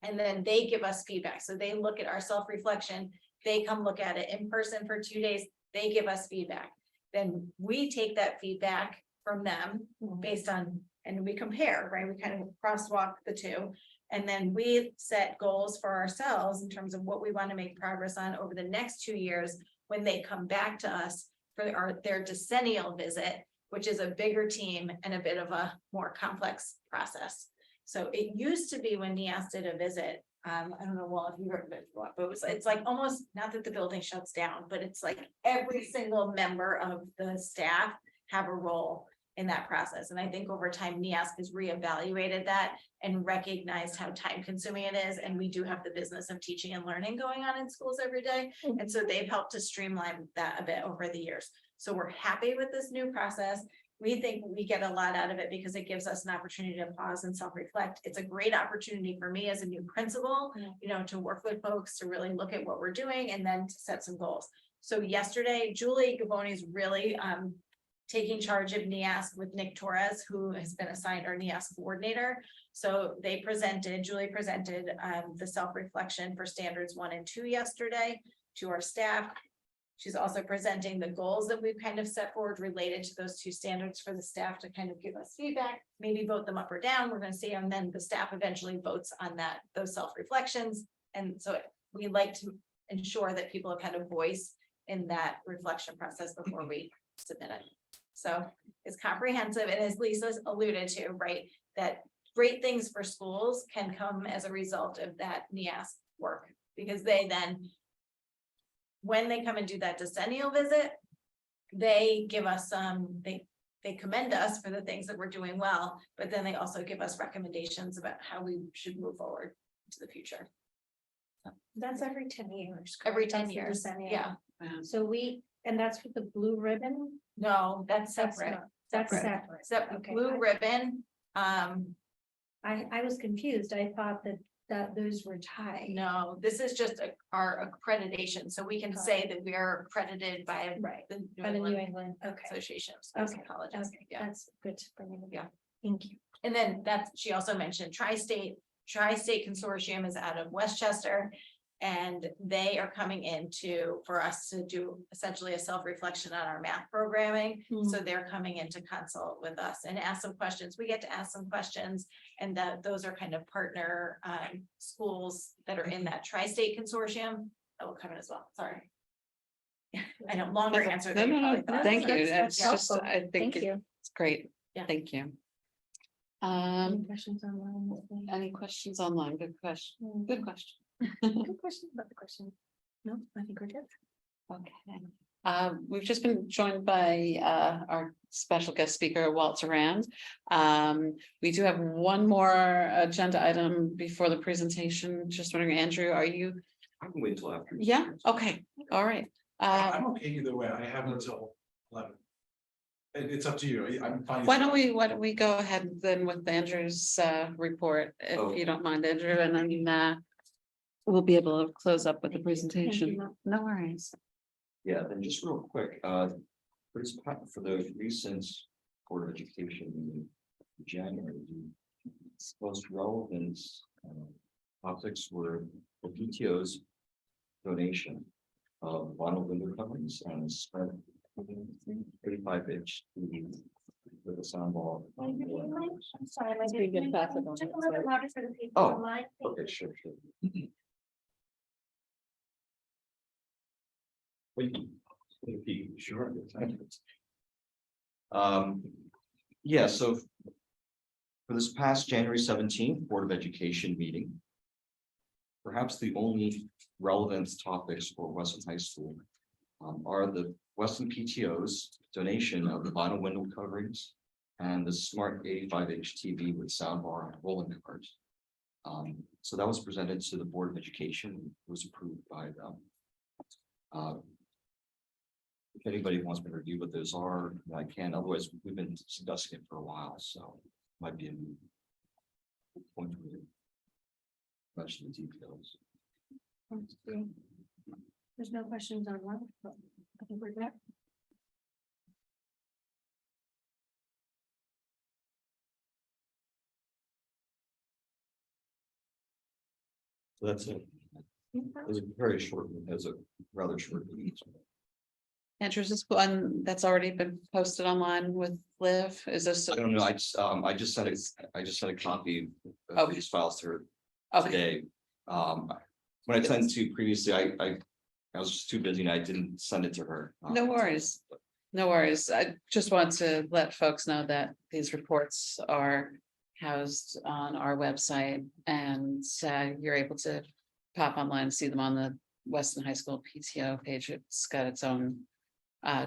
and then they give us feedback. So they look at our self-reflection, they come look at it in person for 2 days, they give us feedback. Then we take that feedback from them based on, and we compare, right? We kind of crosswalk the 2. And then we set goals for ourselves in terms of what we want to make progress on over the next 2 years when they come back to us for their decennial visit, which is a bigger team and a bit of a more complex process. So it used to be when NEAS did a visit, I don't know, Walt, if you heard of it, but it's like almost, not that the building shuts down, but it's like every single member of the staff have a role in that process. And I think over time, NEAS has reevaluated that and recognized how time consuming it is. And we do have the business of teaching and learning going on in schools every day. And so they've helped to streamline that a bit over the years. So we're happy with this new process. We think we get a lot out of it because it gives us an opportunity to pause and self-reflect. It's a great opportunity for me as a new principal, you know, to work with folks, to really look at what we're doing and then to set some goals. So yesterday, Julie Gaboni is really taking charge of NEAS with Nick Torres, who has been assigned our NEAS coordinator. So Julie presented the self-reflection for standards 1 and 2 yesterday to our staff. She's also presenting the goals that we've kind of set forward related to those 2 standards for the staff to kind of give us feedback, maybe vote them up or down. We're going to see, and then the staff eventually votes on those self-reflections. And so we like to ensure that people have had a voice in that reflection process before we submit it. So it's comprehensive, and as Lisa's alluded to, right, that great things for schools can come as a result of that NEAS work, because they then, when they come and do that decennial visit, they give us they commend us for the things that we're doing well, but then they also give us recommendations about how we should move forward into the future. That's every 10 years. Every correct? 10 That's the years, decennial. yeah. So and that's with the blue ribbon? No, that's That's separate. not- That's separate. Except the Okay. blue ribbon, I was confused. I thought that those were tied. no, this is just our accreditation, so we can say that we are accredited by Right, the New by the New England England, okay. Association of Schools and Okay, Colleges. okay, Yeah. that's good for me. to know. Yeah. Thank you. And then she also mentioned Tri-State Consortium is out of Westchester. And they are coming for us to do essentially a self-reflection on our math programming. So they're coming in to consult with us and ask some questions. We get to ask some questions, and those are kind of partner schools that are in that Tri-State Consortium that will come in as well. Sorry. I know, longer answer. than you probably thought. Thank you. That's It's just, helpful. I think Thank you. it's great. Yeah. Thank you. Any questions online? Any questions online? Good question. Good question. Good question about the question. No, I think we're good. Okay. We've just been joined by our special guest speaker, Walt Durand. We do have one more agenda item before the presentation. Just wondering, Andrew, are you? I can wait till after. Yeah, okay, all right. I'm okay either way. I have until 11. It's up to you. I'm fine. Why don't we go ahead then with Andrew's report, if you don't mind, Andrew, and then we'll be able to close up with the presentation. No worries. Yeah, then just real quick, for the recent Board of Education meeting in January, the most relevant topics were the PTO's donation of vinyl window coverings and smart 35-inch TV with a soundbar. I'm sorry, my. We can pass it on. Just a little bit louder for the people Oh, online. Thank Okay, you. sure. We can- Sure. Yeah, so for this past January 17th Board of Education meeting, perhaps the only relevant topics for Weston High School are the Weston PTO's donation of the vinyl window coverings and the smart 85-inch TV with soundbar and rolling covers. So that was presented to the Board of Education, it was approved by them. If anybody wants me to review what those are, I can, otherwise we've been discussing it for a while, so might be a new point to mention the details. There's no questions on one. I think we're good. So that's it. It was a very short, it was a rather short meeting. Andrew, is this one that's already been posted online with Liv? Is this? I don't know, I just sent a copy of Okay. these files to her Okay, today. When I sent to previously, I was just too busy and I didn't send it to her. no worries. No worries. I just want to let folks know that these reports are housed on our website and you're able to pop online and see them on the Weston High School PTO page. It's got its own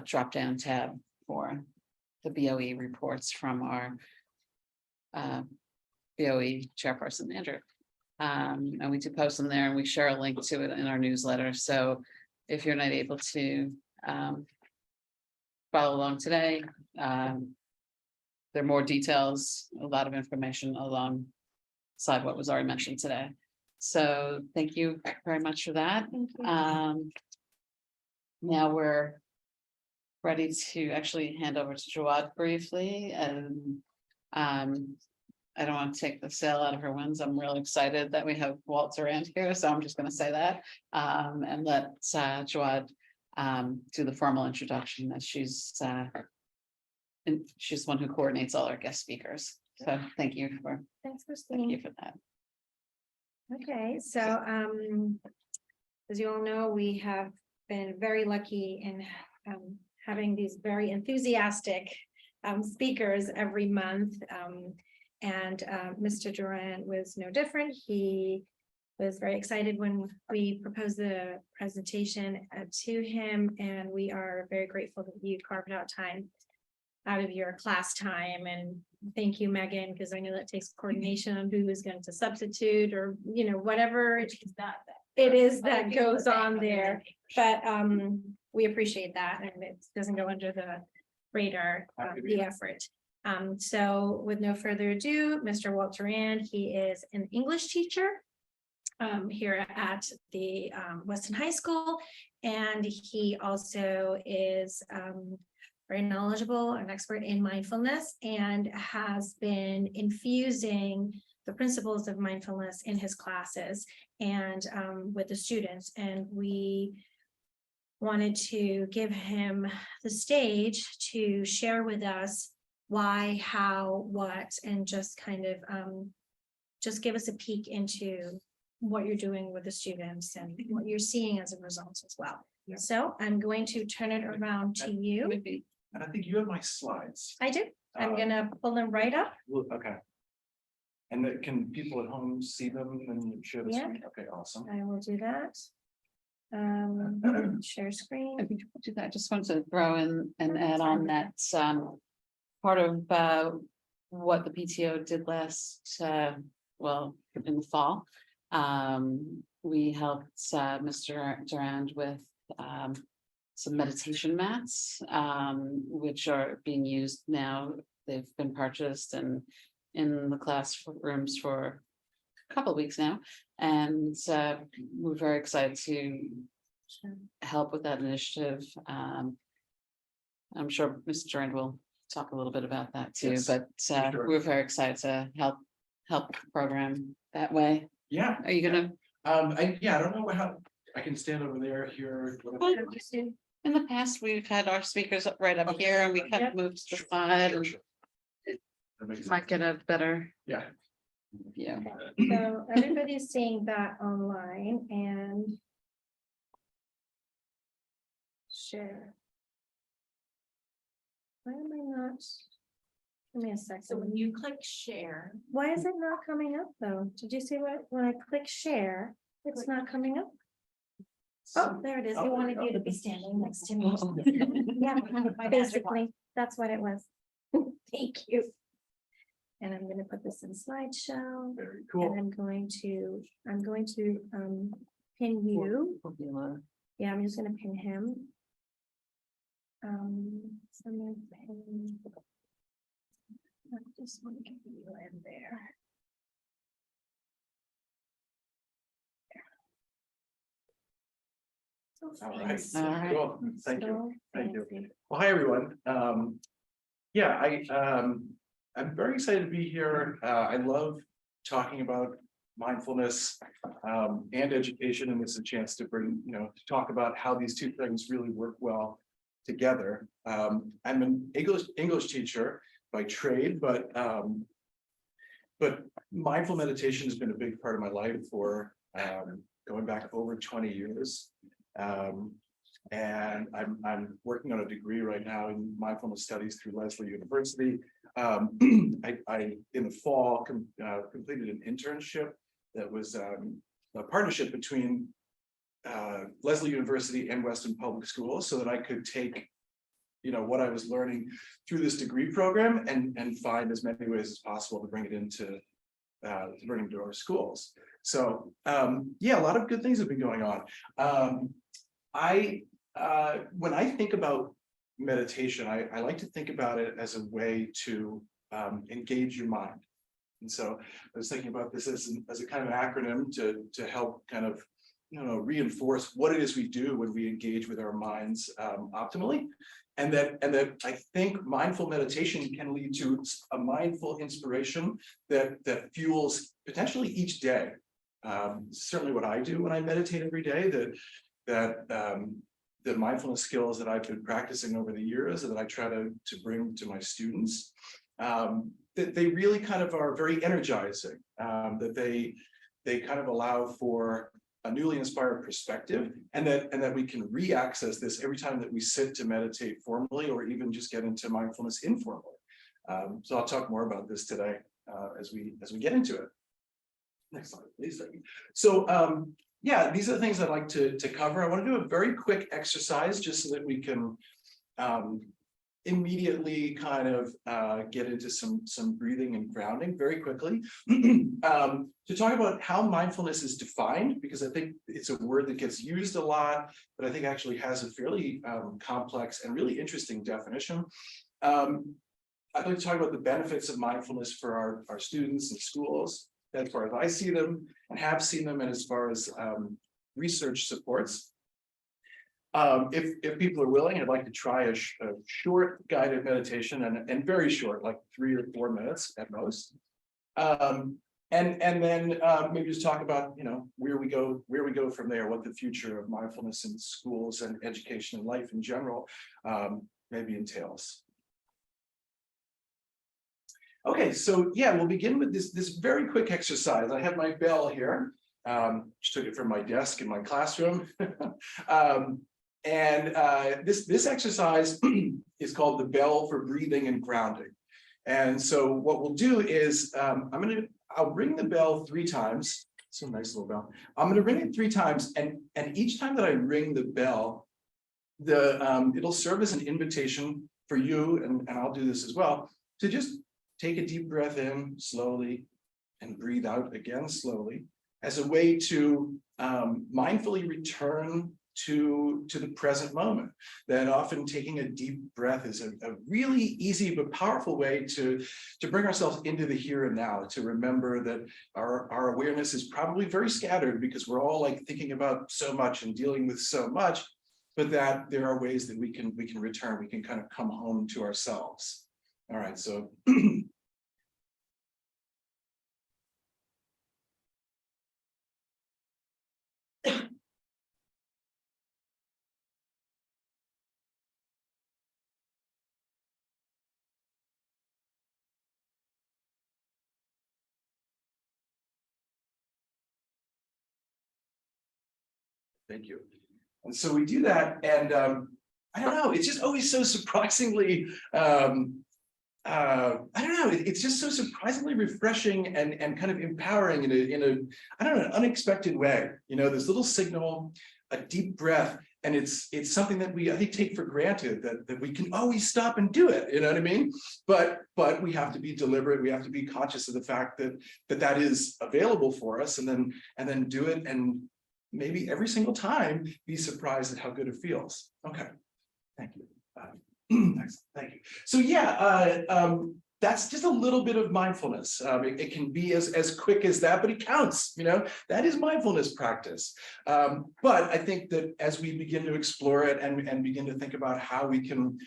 drop down tab for the BOE reports from our BOE chairperson, Andrew. And we do post them there and we share a link to it in our newsletter. So if you're not able to follow along today, there are more details, a lot of information alongside what was already mentioned today. So thank you very much for that. Thank you. Now we're ready to actually hand over to Jawad briefly, and I don't want to take the sail out of her winds. I'm really excited that we have Walt Durand here, so I'm just going to say that and let Jawad do the formal introduction, as she's the one who coordinates all our guest speakers. So thank you for Thanks, Christine. that. Okay, so as you all know, we have been very lucky in having these very enthusiastic speakers every month. And Mr. Durand was no different. He was very excited when we proposed the presentation to him, and we are very grateful that you carved out time out of your class time. And thank you, Megan, because I know that takes coordination on who is going to substitute or, whatever it is that goes on there. But we appreciate that, and it doesn't go under the radar, the effort. So with no further ado, Mr. Walt Durand, he is an English teacher here at the Weston High School, and he also is very knowledgeable and expert in mindfulness and has been infusing the principles of mindfulness in his classes and with the students. And we wanted to give him the stage to share with us why, how, what, and just kind of just give us a peek into what you're doing with the students and what you're seeing as a result as well. Yeah. So I'm going to turn it around to you. And I think you have my slides. I do. I'm gonna pull them right up. Okay. And can people at home see them and share the Yeah. screen? Okay, awesome. I will do that. Share screen. If you do that, I just want to throw in and add on that part of what the PTO did last, in the fall. We helped Mr. Durand with some meditation mats, which are being used now. They've been purchased and in the classrooms for a couple of weeks now. And we're very excited to help with that initiative. I'm sure Mr. Durand will talk a little bit about that too, Yes, but sure. we're very excited to help the program that way. Yeah. Are you gonna? I don't know I can stand over there here. Well, in the past, we've had our speakers right up Okay. here and we kind of moved to the side and That makes might get a better Yeah. view. So everybody's seeing that online and share. Why am I not? Give me a So second. when you click share, Why is it not coming up though? Did you see what, when I click share, it's not coming up? Oh, there it is. It wanted you to be standing next to me. Yeah, basically, that's what it was. Thank you. And I'm gonna put this in slideshow Very and cool. I'm going to pin you. Yeah, I'm just gonna pin him. So I'm gonna pin. I just want to get you in there. So All right. fancy. All right. Cool. Thank you. So Thank you. fancy. Well, hi, everyone. Yeah, I'm very excited to be here. I love talking about mindfulness and education, and this is a chance to bring, to talk about how these two things really work well together. I'm an English teacher by trade, but mindful meditation has been a big part of my life for going back over 20 years. And I'm working on a degree right now in mindfulness studies through Lesley University. I in the fall completed an internship that was a partnership between Lesley University and Weston Public Schools, so that I could take what I was learning through this degree program and find as many ways as possible to bring it into our schools. So yeah, a lot of good things have been going on. When I think about meditation, I like to think about it as a way to engage your mind. And so I was thinking about this as a kind of acronym to help kind of reinforce what it is we do when we engage with our minds optimally. And that I think mindful meditation can lead to a mindful inspiration that fuels potentially each day. Certainly what I do when I meditate every day, the mindfulness skills that I've been practicing over the years that I try to bring to my students, that they really kind of are very energizing, that they kind of allow for a newly inspired perspective, and that we can re-access this every time that we sit to meditate formally, or even just get into mindfulness informally. So I'll talk more about this today as we get into it. Next slide, please. So yeah, these are the things I'd like to cover. I want to do a very quick exercise just so that we can immediately kind of get into some breathing and grounding very quickly to talk about how mindfulness is defined, because I think it's a word that gets used a lot, but I think actually has a fairly complex and really interesting definition. I'd like to talk about the benefits of mindfulness for our students and schools, as far as I see them and have seen them, and as far as research supports. If people are willing, I'd like to try a short guided meditation and very short, like 3 or 4 minutes at most. And then maybe just talk about where we go from there, what the future of mindfulness in schools and education and life in general maybe entails. Okay, so yeah, we'll begin with this very quick exercise. I have my bell here. Just took it from my desk in my classroom. This exercise is called the bell for breathing and grounding. And so what we'll do is I'll ring the bell 3 times. It's a nice little bell. I'm going to ring it 3 times, and each time that I ring the bell, it'll serve as an invitation for you, and I'll do this as well, to just take a deep breath in slowly and breathe out again slowly, as a way to mindfully return to the present moment. That often taking a deep breath is a really easy but powerful way to bring ourselves into the here and now, to remember that our awareness is probably very scattered because we're all like thinking about so much and dealing with so much, but that there are ways that we can return, we can kind of come home to ourselves. All right, so Thank you. And so we do that, and I don't know, it's just always so surprisingly, I don't know, it's just so surprisingly refreshing and kind of empowering in a I don't know, an unexpected way. You know, this little signal, a deep breath, and it's something that we, I think, take for granted that we can always stop and do it. You know what I mean? But we have to be deliberate. We have to be conscious of the fact that is available for us, and then do it, and maybe every single time be surprised at how good it feels. Okay, thank you. Excellent. Thank you. So yeah, that's just a little bit of mindfulness. It can be as quick as that, but it counts. You know, that is mindfulness practice. But I think that as we begin to explore it and begin to think about how we can,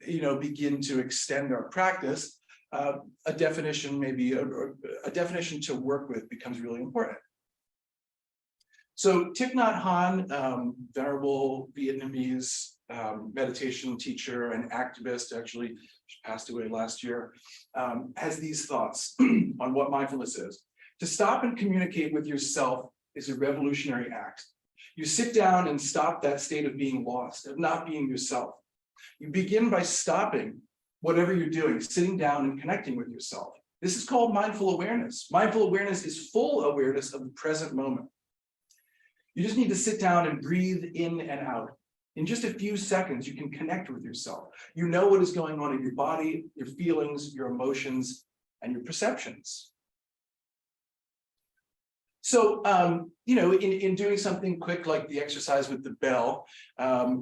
you know, begin to extend our practice, a definition, maybe a definition to work with, becomes really important. So Thich Nhat Hanh, venerable Vietnamese meditation teacher and activist, actually passed away last year, has these thoughts on what mindfulness is. To stop and communicate with yourself is a revolutionary act. You sit down and stop that state of being lost, of not being yourself. You begin by stopping whatever you're doing, sitting down and connecting with yourself. This is called mindful awareness. Mindful awareness is full awareness of the present moment. You just need to sit down and breathe in and out. In just a few seconds, you can connect with yourself. You know what is going on in your body, your feelings, your emotions, and your perceptions. So, you know, in doing something quick like the exercise with the bell,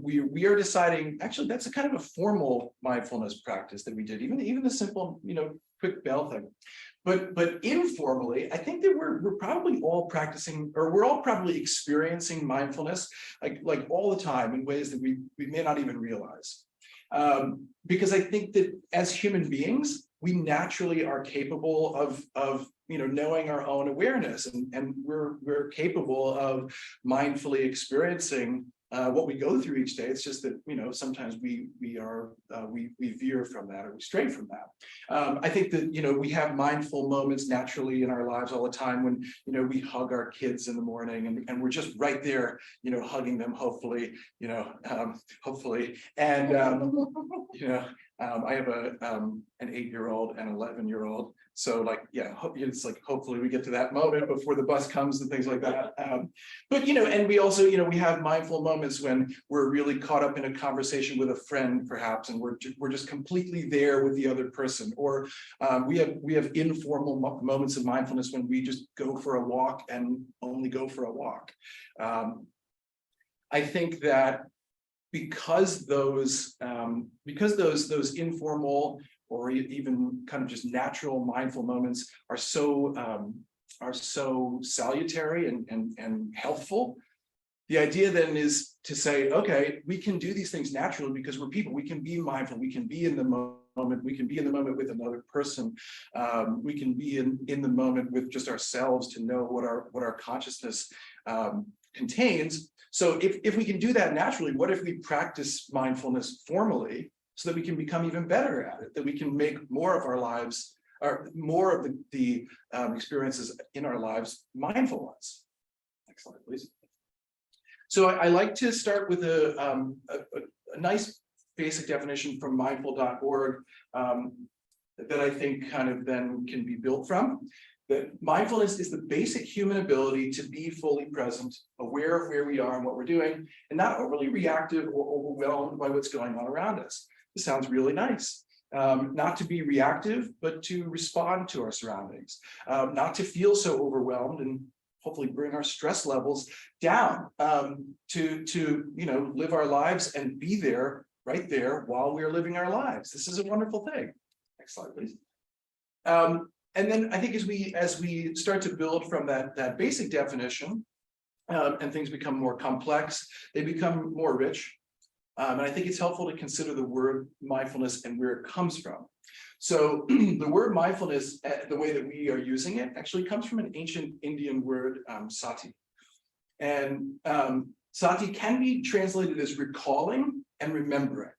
we are deciding, actually, that's a kind of a formal mindfulness practice that we did, even the simple, you know, quick bell thing. But informally, I think that we're probably all practicing, or we're all probably experiencing mindfulness like all the time in ways that we may not even realize. Because I think that as human beings, we naturally are capable of you know, knowing our own awareness, and we're capable of mindfully experiencing what we go through each day. It's just that, you know, sometimes we veer from that, or we stray from that. I think that, you know, we have mindful moments naturally in our lives all the time when, you know, we hug our kids in the morning, and we're just right there, you know, hugging them, hopefully, you know, hopefully. And, you know, I have an 8-year-old and 11-year-old. So like, yeah, it's like, hopefully we get to that moment before the bus comes and things like that. But, you know, and we also, you know, we have mindful moments when we're really caught up in a conversation with a friend, perhaps, and we're just completely there with the other person. Or we have informal moments of mindfulness when we just go for a walk and only go for a walk. I think that because those informal or even kind of just natural mindful moments are so salutary and healthful, the idea then is to say, okay, we can do these things naturally because we're people. We can be mindful. We can be in the moment. We can be in the moment with another person. We can be in the moment with just ourselves to know what our consciousness contains. So if we can do that naturally, what if we practice mindfulness formally so that we can become even better at it, that we can make more of our lives, or more of the experiences in our lives mindful ones. Next slide, please. So I like to start with a nice basic definition from mindful.org that I think kind of then can be built from. That mindfulness is the basic human ability to be fully present, aware of where we are and what we're doing, and not overly reactive or overwhelmed by what's going on around us. This sounds really nice. Not to be reactive, but to respond to our surroundings. Not to feel so overwhelmed, and hopefully bring our stress levels down. To you know, live our lives and be there, right there, while we're living our lives. This is a wonderful thing. Next slide, please. And then I think as we start to build from that basic definition, and things become more complex, they become more rich. And I think it's helpful to consider the word mindfulness and where it comes from. So the word mindfulness, the way that we are using it, actually comes from an ancient Indian word, sati. And sati can be translated as recalling and remembering.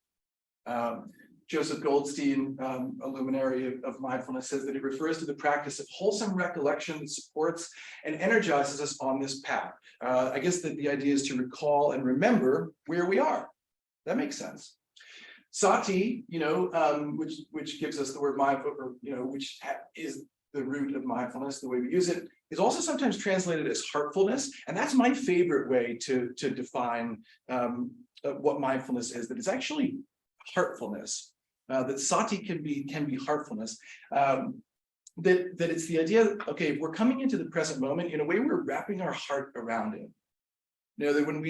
Joseph Goldstein, a luminary of mindfulness, says that it refers to the practice of wholesome recollection that supports and energizes us on this path. I guess that the idea is to recall and remember where we are. That makes sense. Sati, which gives us the word mindful, or which is the root of mindfulness, the way we use it, is also sometimes translated as heartfulness, and that's my favorite way to define what mindfulness is. That it's actually heartfulness. That sati can be heartfulness. That it's the idea that, okay, if we're coming into the present moment, in a way we're wrapping our heart around it. That when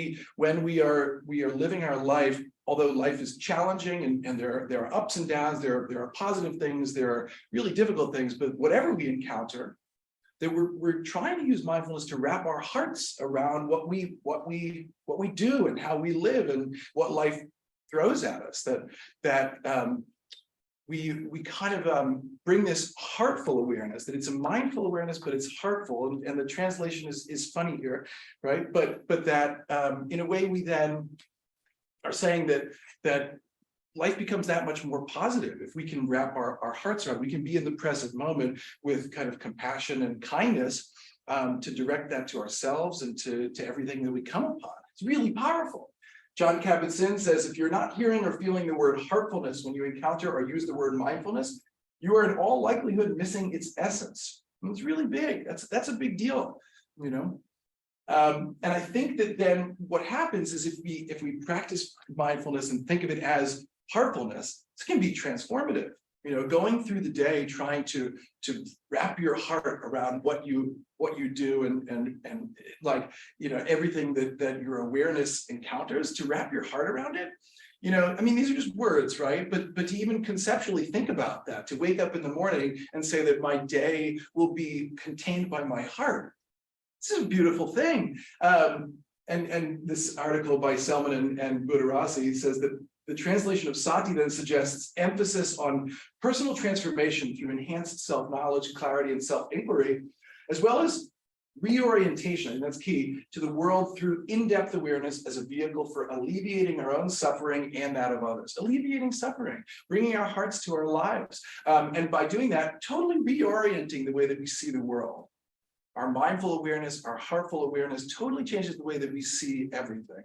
we are living our life, although life is challenging and there are ups and downs, there are positive things, there are really difficult things, but whatever we encounter, that we're trying to use mindfulness to wrap our hearts around what we do and how we live and what life throws at us. We kind of bring this heartful awareness, that it's a mindful awareness, but it's heartful, and the translation is funny here, right? But that in a way we then are saying that life becomes that much more positive if we can wrap our hearts around. We can be in the present moment with kind of compassion and kindness to direct that to ourselves and to everything that we come upon. It's really powerful. John Kabat-Zinn says, if you're not hearing or feeling the word heartfulness when you encounter or use the word mindfulness, you are in all likelihood missing its essence. And it's really big. That's a big deal, And I think that then what happens is if we practice mindfulness and think of it as heartfulness, this can be transformative. Going through the day trying to wrap your heart around what you do and like everything that your awareness encounters, to wrap your heart around it. I mean, these are just words, right? But to even conceptually think about that, to wake up in the morning and say that my day will be contained by my heart. This is a beautiful thing. And this article by Selman and Buddharasi says that the translation of sati then suggests emphasis on personal transformation through enhanced self-knowledge, clarity, and self-inquiry, as well as reorientation, and that's key, to the world through in-depth awareness as a vehicle for alleviating our own suffering and that of others. Alleviating suffering, bringing our hearts to our lives. And by doing that, totally reorienting the way that we see the world. Our mindful awareness, our heartful awareness totally changes the way that we see everything.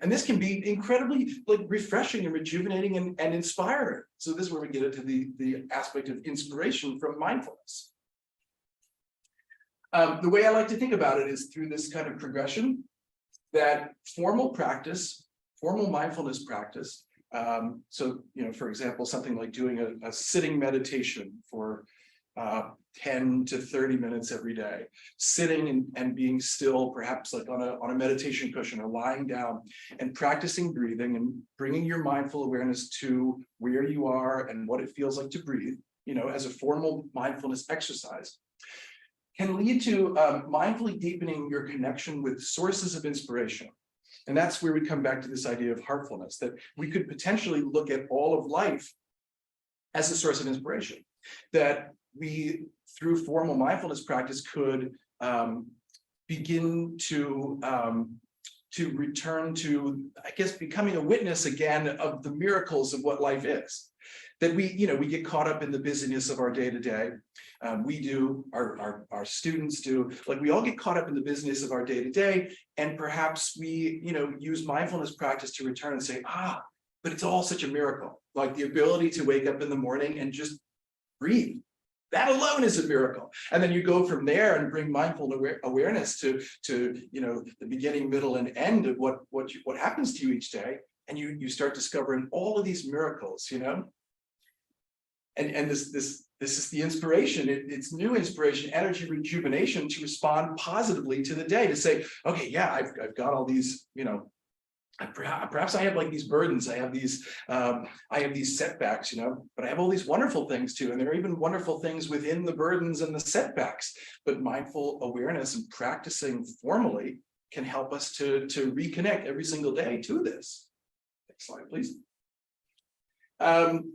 And this can be incredibly refreshing and rejuvenating and inspiring. So this is where we get into the aspect of inspiration from mindfulness. The way I like to think about it is through this kind of progression, that formal mindfulness practice. So, for example, something like doing a sitting meditation for 10 to 30 minutes every day, sitting and being still, perhaps like on a meditation cushion or lying down, and practicing breathing and bringing your mindful awareness to where you are and what it feels like to breathe, as a formal mindfulness exercise, can lead to mindfully deepening your connection with sources of inspiration. And that's where we come back to this idea of heartfulness, that we could potentially look at all of life as a source of inspiration, that we, through formal mindfulness practice, could begin to return to, I guess, becoming a witness again of the miracles of what life is. That we get caught up in the busyness of our day to day. We do, our students do, we all get caught up in the busyness of our day to day, and perhaps we, use mindfulness practice to return and say, but it's all such a miracle. Like the ability to wake up in the morning and just breathe. That alone is a miracle. And then you go from there and bring mindful awareness to the beginning, middle, and end of what happens to you each day, and you start discovering all of these miracles, And this is the inspiration. It's new inspiration, energy, rejuvenation to respond positively to the day. To say, okay, yeah, I've got all these, perhaps I have these burdens, I have these setbacks, but I have all these wonderful things too. And there are even wonderful things within the burdens and the setbacks. But mindful awareness and practicing formally can help us to reconnect every single day to this. Next slide, please.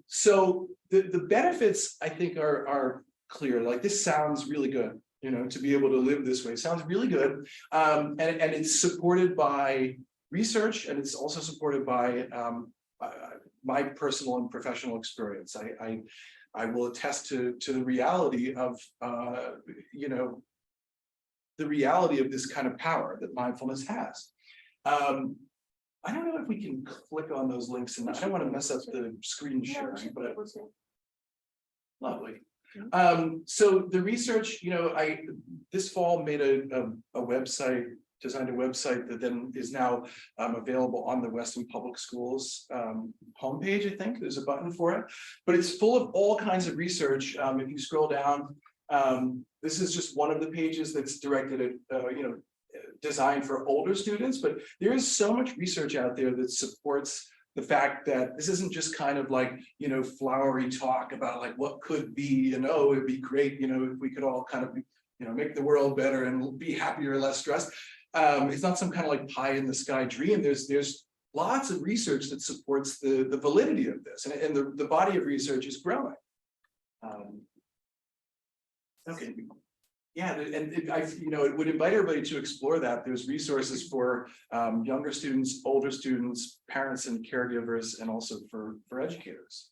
So the benefits, I think, are clear. This sounds really good, to be able to live this way. Sounds really good. And it's supported by research, and it's also supported by my personal and professional experience. I will attest to the reality of, you know, the reality of this kind of power that mindfulness has. I don't know if we can click on those links, and I don't want to mess up the screen sharing, but lovely. So the research, you know, this fall made a website, designed a website that then is now available on the Weston Public Schools homepage. I think there's a button for it, but it's full of all kinds of research. If you scroll down, this is just one of the pages that's directed at, you know, designed for older students, but there is so much research out there that supports the fact that this isn't just kind of like, you know, flowery talk about like what could be, and oh, it'd be great, you know, if we could all kind of, you know, make the world better and be happier, less stressed. It's not some kind of like pie in the sky dream. There's lots of research that supports the validity of this, and the body of research is growing. Okay. Yeah, and you know, it would invite everybody to explore that. There's resources for younger students, older students, parents and caregivers, and also for educators.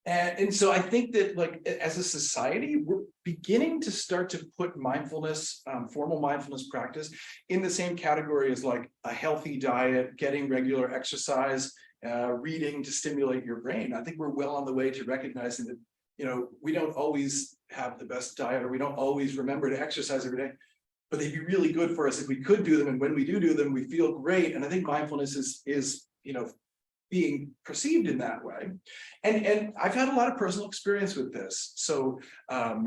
And so I think that, like, as a society, we're beginning to start to put mindfulness, formal mindfulness practice in the same category as like a healthy diet, getting regular exercise, reading to stimulate your brain. I think we're well on the way to recognizing that, you know, we don't always have the best diet, or we don't always remember to exercise every day, but they'd be really good for us if we could do them. And when we do them, we feel great. And I think mindfulness is, you know, being perceived in that way. And I've had a lot of personal experience with this. So I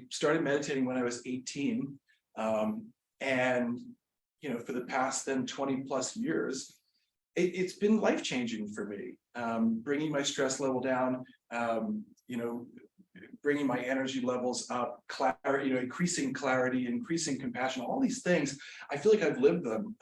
started meditating when I was 18. And, you know, for the past then 20 plus years, it's been life-changing for me. Bringing my stress level down, you know, bringing my energy levels up, clarity, you know, increasing clarity, increasing compassion, all these things. I feel like I've lived them.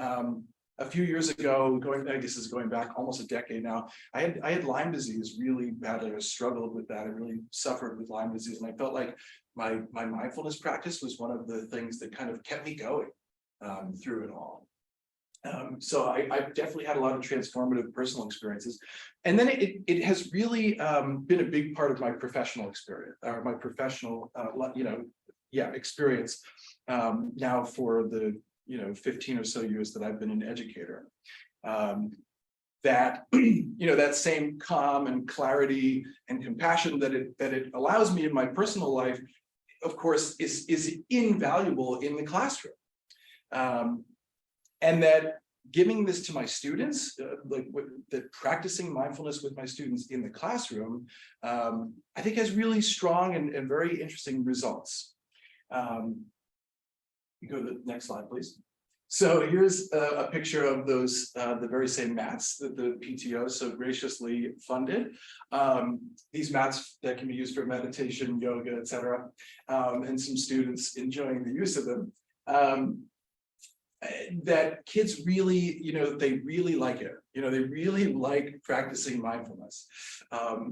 A few years ago, I guess this is going back almost a decade now, I had Lyme disease really badly. I struggled with that. I really suffered with Lyme disease. And I felt like my mindfulness practice was one of the things that kind of kept me going through it all. So I've definitely had a lot of transformative personal experiences. And then it has really been a big part of my professional experience, or my professional, you know, experience now for the, you know, 15 or so years that I've been an educator. That, you know, that same calm and clarity and compassion that it allows me in my personal life, of course, is invaluable in the classroom. And that giving this to my students, that practicing mindfulness with my students in the classroom, I think has really strong and very interesting results. You go to the next slide, please. So here's a picture of those, the very same mats that the PTO so graciously funded. These mats that can be used for meditation, yoga, etc. And some students enjoying the use of them. That kids really, you know, they really like it. You know, they really like practicing mindfulness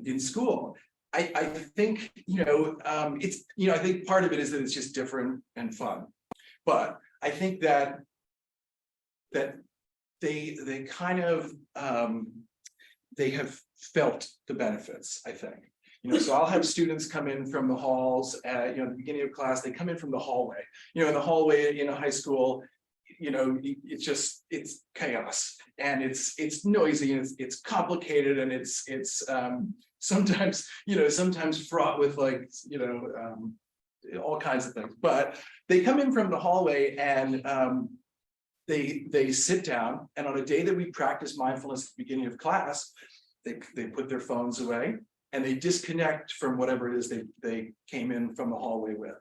in school. I think, you know, it's, you know, I think part of it is that it's just different and fun. But I think that they kind of, they have felt the benefits, I think. You know, so I'll have students come in from the halls at, you know, the beginning of class, they come in from the hallway. You know, in the hallway in a high school, you know, it's chaos, and it's noisy, and it's complicated, and it's sometimes, you know, sometimes fraught with, like, you know, all kinds of things. But they come in from the hallway, and they sit down, and on a day that we practice mindfulness at the beginning of class, they put their phones away, and they disconnect from whatever it is they came in from the hallway with.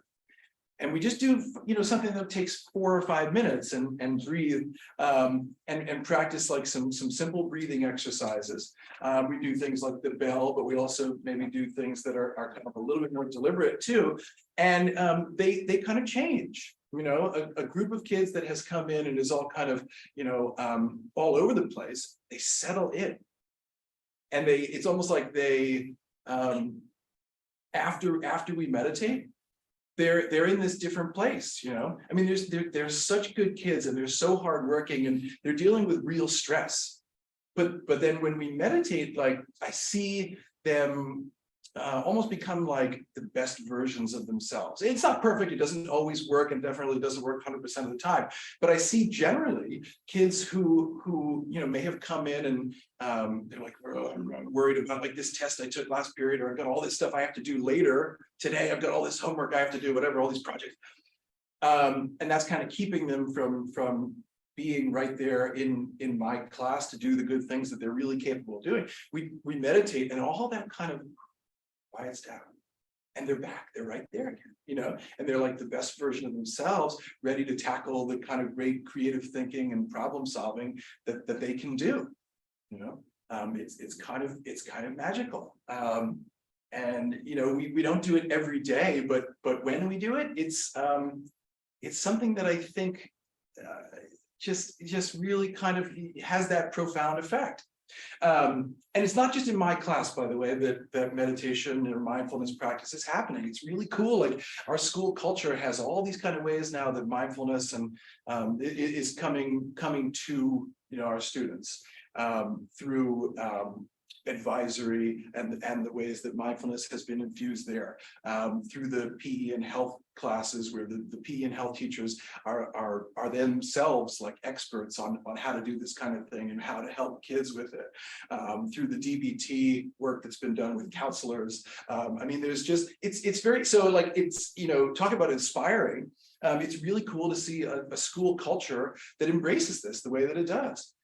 And we just do, you know, something that takes 4 or 5 minutes, and breathe, and practice like some simple breathing exercises. We do things like the bell, but we also maybe do things that are kind of a little bit more deliberate too. And they kind of change. You know, a group of kids that has come in and is all kind of, you know, all over the place, they settle in. And it's almost like they, after we meditate, they're in this different place, you know. I mean, there's such good kids and they're so hardworking and they're dealing with real stress. But then when we meditate, like I see them almost become like the best versions of themselves. It's not perfect, it doesn't always work, and definitely doesn't work 100% of the time. But I see generally kids who you know may have come in and they're like, oh, I'm worried about like this test I took last period, or I've got all this stuff I have to do later today. I've got all this homework I have to do, whatever, all these projects. And that's kind of keeping them from being right there in my class to do the good things that they're really capable of doing. We meditate and all that kind of quiets down, and they're back, they're right there again, you know, and they're like the best version of themselves, ready to tackle the kind of great creative thinking and problem solving that they can do, you know. It's kind of magical. And you know, we don't do it every day, but when we do it, it's something that I think just really kind of has that profound effect. And it's not just in my class, by the way, that meditation or mindfulness practice is happening. It's really cool. Like our school culture has all these kind of ways now that mindfulness and is coming to, you know, our students through advisory and the ways that mindfulness has been infused there, through the PE and health classes, where the PE and health teachers are themselves like experts on how to do this kind of thing and how to help kids with it, through the DBT work that's been done with counselors. I mean, there's just, it's very, so like, it's, you know, talk about inspiring. It's really cool to see a school culture that embraces this the way that it does.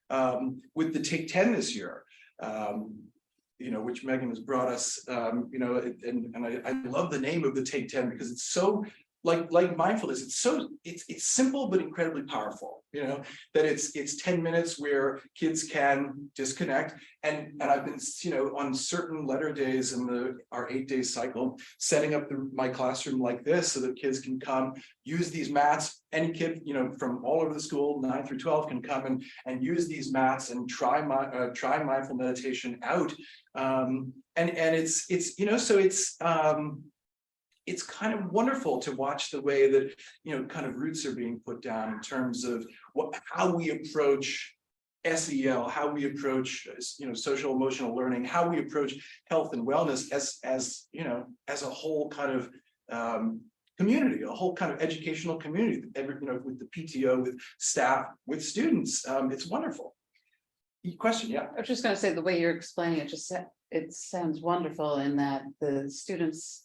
With the Take 10 this year, you know, which Megan has brought us, you know, and I love the name of the Take 10 because it's so like mindfulness. It's so it's simple but incredibly powerful. You know, that it's 10 minutes where kids can disconnect, and I've been, you know, on certain letter days in our 8-day cycle, setting up my classroom like this so that kids can come use these mats. Any kid, you know, from all over the school, 9 through 12, can come and use these mats and try mindful meditation out. And it's you know, so it's kind of wonderful to watch the way that, you know, kind of roots are being put down in terms of how we approach SEL, how we approach, you know, social emotional learning, how we approach health and wellness as you know, as a whole kind of community, a whole kind of educational community, you know, with the PTO, with staff, with students. It's wonderful. Question, yeah. I was just going to say, the way you're explaining it, it sounds wonderful in that the students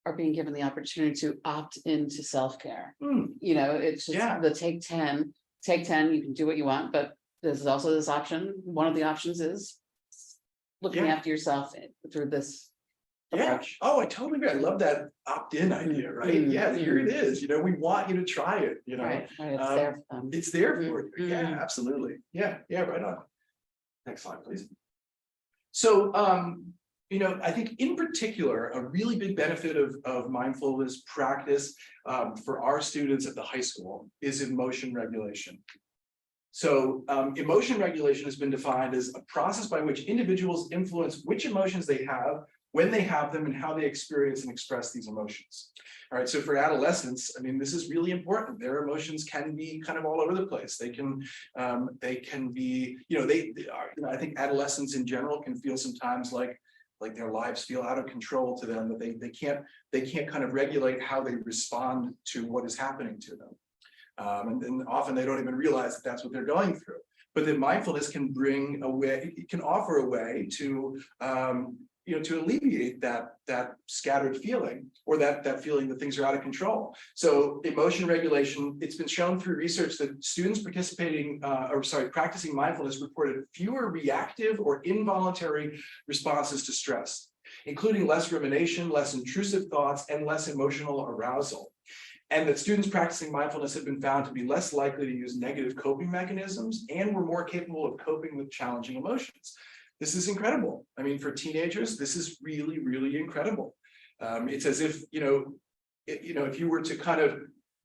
are being given the opportunity to opt into self-care. You know, it's just the take 10, you can do what you want, but there's also this option. One of the options is looking after yourself through this approach. Oh, I totally agree. I love that opt-in idea, right? Yeah, here it is. You know, we want you to try it, you know. Right. It's there for them. It's there for you. Yeah, absolutely. Yeah, right on. Next slide, please. So, you know, I think in particular, a really big benefit of mindfulness practice for our students at the high school is emotion regulation. So emotion regulation has been defined as a process by which individuals influence which emotions they have, when they have them, and how they experience and express these emotions. All right, so for adolescents, I mean, this is really important. Their emotions can be kind of all over the place. They can be, you know, they are, you know, I think adolescents in general can feel sometimes like their lives feel out of control to them, that they can't kind of regulate how they respond to what is happening to them. And then often they don't even realize that that's what they're going through. But then mindfulness can bring a way, it can offer a way to, you know, to alleviate that scattered feeling, or that feeling that things are out of control. So emotion regulation, it's been shown through research that students practicing mindfulness reported fewer reactive or involuntary responses to stress, including less rumination, less intrusive thoughts, and less emotional arousal. And that students practicing mindfulness have been found to be less likely to use negative coping mechanisms and were more capable of coping with challenging emotions. This is incredible. I mean, for teenagers, this is really, really incredible. It's as if, if you were to kind of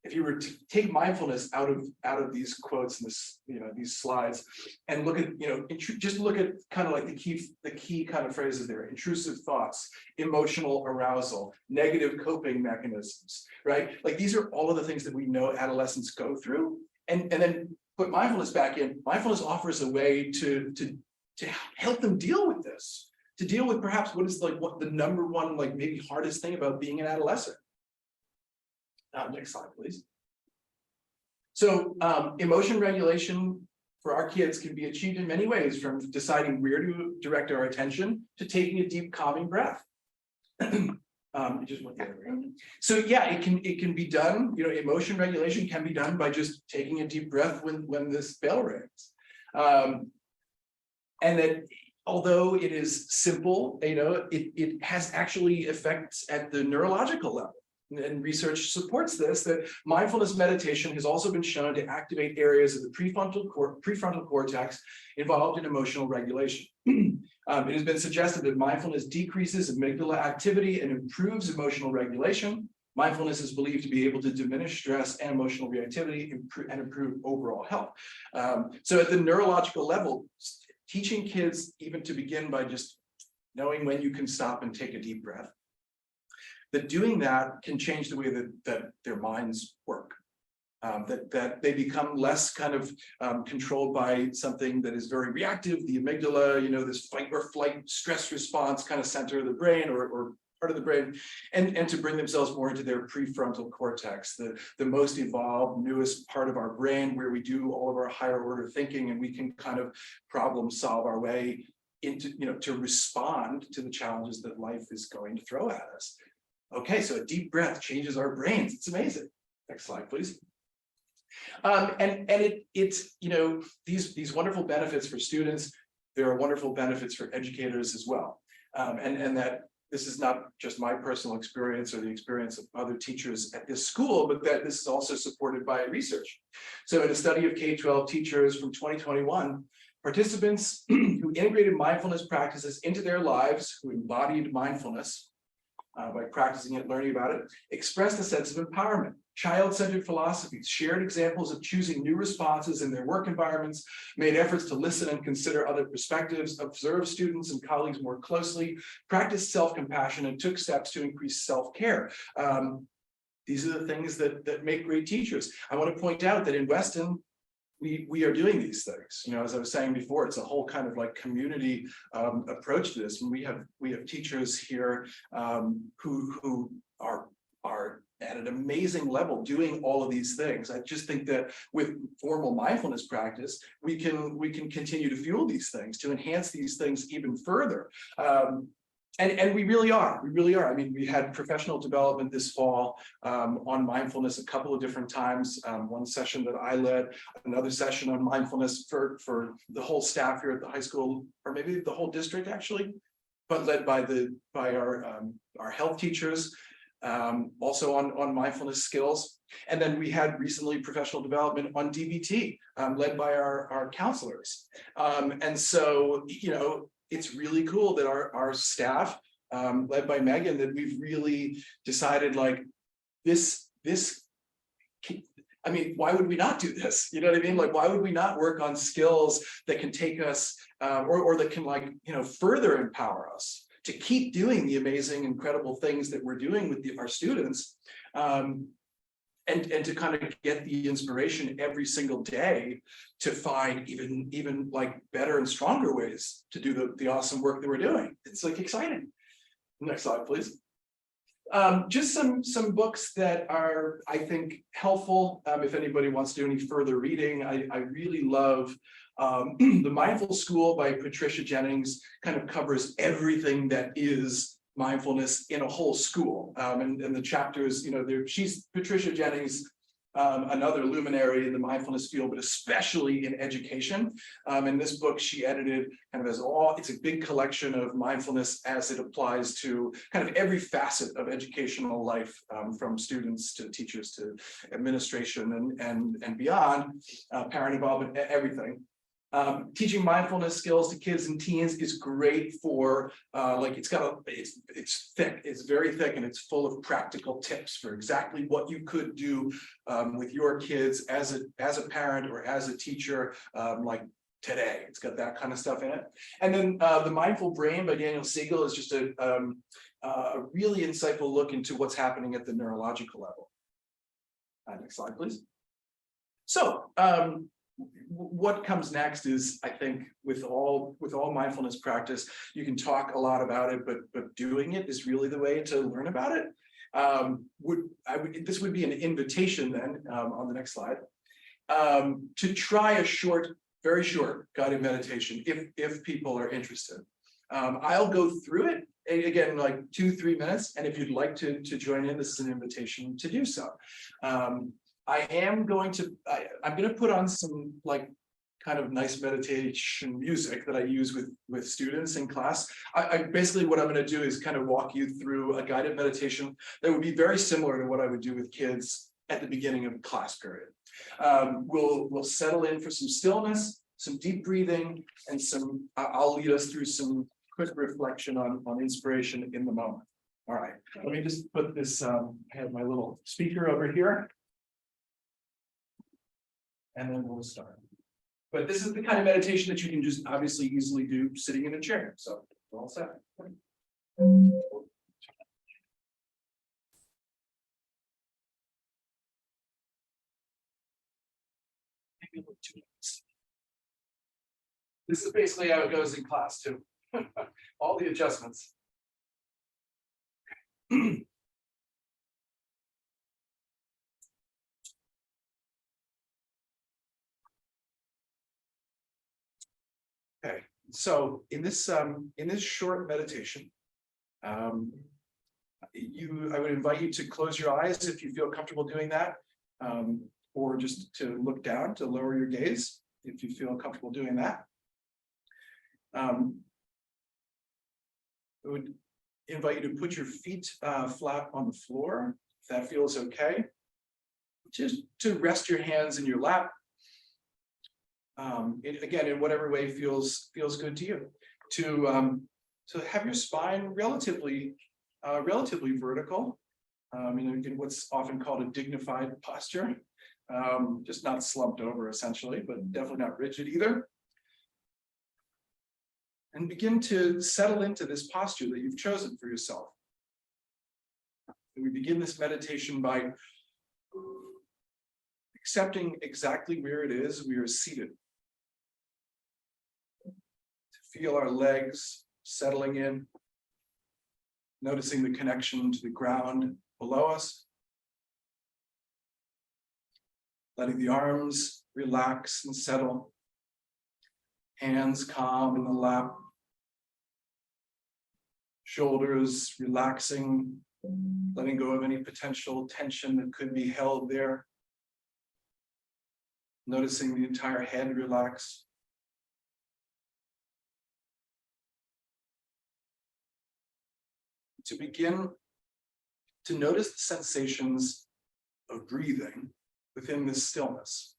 if you were to take mindfulness out of these quotes and this, these slides, and look at, just look at kind of like the key kind of phrases there: intrusive thoughts, emotional arousal, negative coping mechanisms, right? Like these are all of the things that we know adolescents go through, and then put mindfulness back in. Mindfulness offers a way to help them deal with this, to deal with perhaps what is like what the number one, like maybe hardest thing about being an adolescent. Next slide, please. So emotion regulation for our kids can be achieved in many ways, from deciding where to direct our attention to taking a deep calming breath. Just went the other way. So yeah, it can be done. Emotion regulation can be done by just taking a deep breath when this bell rings. And that although it is simple, it has actually effects at the neurological level. And research supports this, that mindfulness meditation has also been shown to activate areas of the prefrontal cortex involved in emotional regulation. It has been suggested that mindfulness decreases amygdala activity and improves emotional regulation. Mindfulness is believed to be able to diminish stress and emotional reactivity and improve overall health. So at the neurological level, teaching kids even to begin by just knowing when you can stop and take a deep breath, that doing that can change the way that their minds work, that they become less kind of controlled by something that is very reactive, the amygdala, this fight or flight stress response kind of center of the brain or part of the brain, and to bring themselves more into their prefrontal cortex, the most evolved, newest part of our brain, where we do all of our higher order thinking, and we can kind of problem solve our way into, to respond to the challenges that life is going to throw at us. Okay, so a deep breath changes our brains. It's amazing. Next slide, please. It's these wonderful benefits for students. There are wonderful benefits for educators as well, and that this is not just my personal experience or the experience of other teachers at this school, but that this is also supported by research. So in a study of K-12 teachers from 2021, participants who integrated mindfulness practices into their lives, who embodied mindfulness by practicing it, learning about it, expressed a sense of empowerment. Child-centered philosophies, shared examples of choosing new responses in their work environments, made efforts to listen and consider other perspectives, observe students and colleagues more closely, practiced self-compassion, and took steps to increase self-care. These are the things that make great teachers. I want to point out that in Weston, we are doing these things. As I was saying before, it's a whole kind of like community approach to this. And we have teachers here who are at an amazing level doing all of these things. I just think that with formal mindfulness practice, we can continue to fuel these things, to enhance these things even further. And we really are. I mean, we had professional development this fall on mindfulness a couple of different times. One session that I led, another session on mindfulness for the whole staff here at the high school, or maybe the whole district actually, but led by our health teachers, also on mindfulness skills. And then we had recently professional development on DBT, led by our counselors. And so, it's really cool that our staff, led by Megan, that we've really decided like this, I mean, why would we not do this? You know what I mean? Like, why would we not work on skills that can take us, or that can further empower us to keep doing the amazing, incredible things that we're doing with our students, and to kind of get the inspiration every single day to find even like better and stronger ways to do the awesome work that we're doing. It's like exciting. Next slide, please. Just some books that are, I think, helpful if anybody wants to do any further reading. I really love The Mindful School by Patricia Jennings. Kind of covers everything that is mindfulness in a whole school, and the chapters, she's Patricia Jennings, another luminary in the mindfulness field, but especially in education. In this book, she edited kind of it's a big collection of mindfulness as it applies to kind of every facet of educational life, from students to teachers to administration and beyond, parent involvement, everything. Teaching mindfulness skills to kids and teens is great for, like, it's thick, it's very thick, and it's full of practical tips for exactly what you could do with your kids as a parent or as a teacher, like today. It's got that kind of stuff in it. And then The Mindful Brain by Daniel Siegel is just a really insightful look into what's happening at the neurological level. Next slide, please. So, what comes next is, I think, with all mindfulness practice, you can talk a lot about it, but doing it is really the way to learn about it. This would be an invitation then, on the next slide, to try a very short guided meditation if people are interested. I'll go through it again, like 2-3 minutes, and if you'd like to join in, this is an invitation to do so. I'm going to put on some like kind of nice meditation music that I use with students in class. I basically what I'm going to do is kind of walk you through a guided meditation that would be very similar to what I would do with kids at the beginning of a class period. We'll settle in for some stillness, some deep breathing, and I'll lead us through some quick reflection on inspiration in the moment. All right, let me just put this, I have my little speaker over here. And then we'll start. But this is the kind of meditation that you can just obviously easily do sitting in a chair. So we're all set. Maybe a little too nice. This is basically how it goes in class too. All the adjustments. Okay, so in this short meditation, I would invite you to close your eyes if you feel comfortable doing that, or just to look down, to lower your gaze if you feel comfortable doing that. I would invite you to put your feet flat on the floor, if that feels okay. Just to rest your hands in your lap. Again, in whatever way feels good to you. To have your spine relatively vertical, in what's often called a dignified posture, just not slumped over essentially, but definitely not rigid either. And begin to settle into this posture that you've chosen for yourself. And we begin this meditation by accepting exactly where it is we are seated. To feel our legs settling in, noticing the connection to the ground below us, letting the arms relax and settle, hands calm in the lap, shoulders relaxing, letting go of any potential tension that could be held there, noticing the entire head relax. To begin to notice the sensations of breathing within this stillness.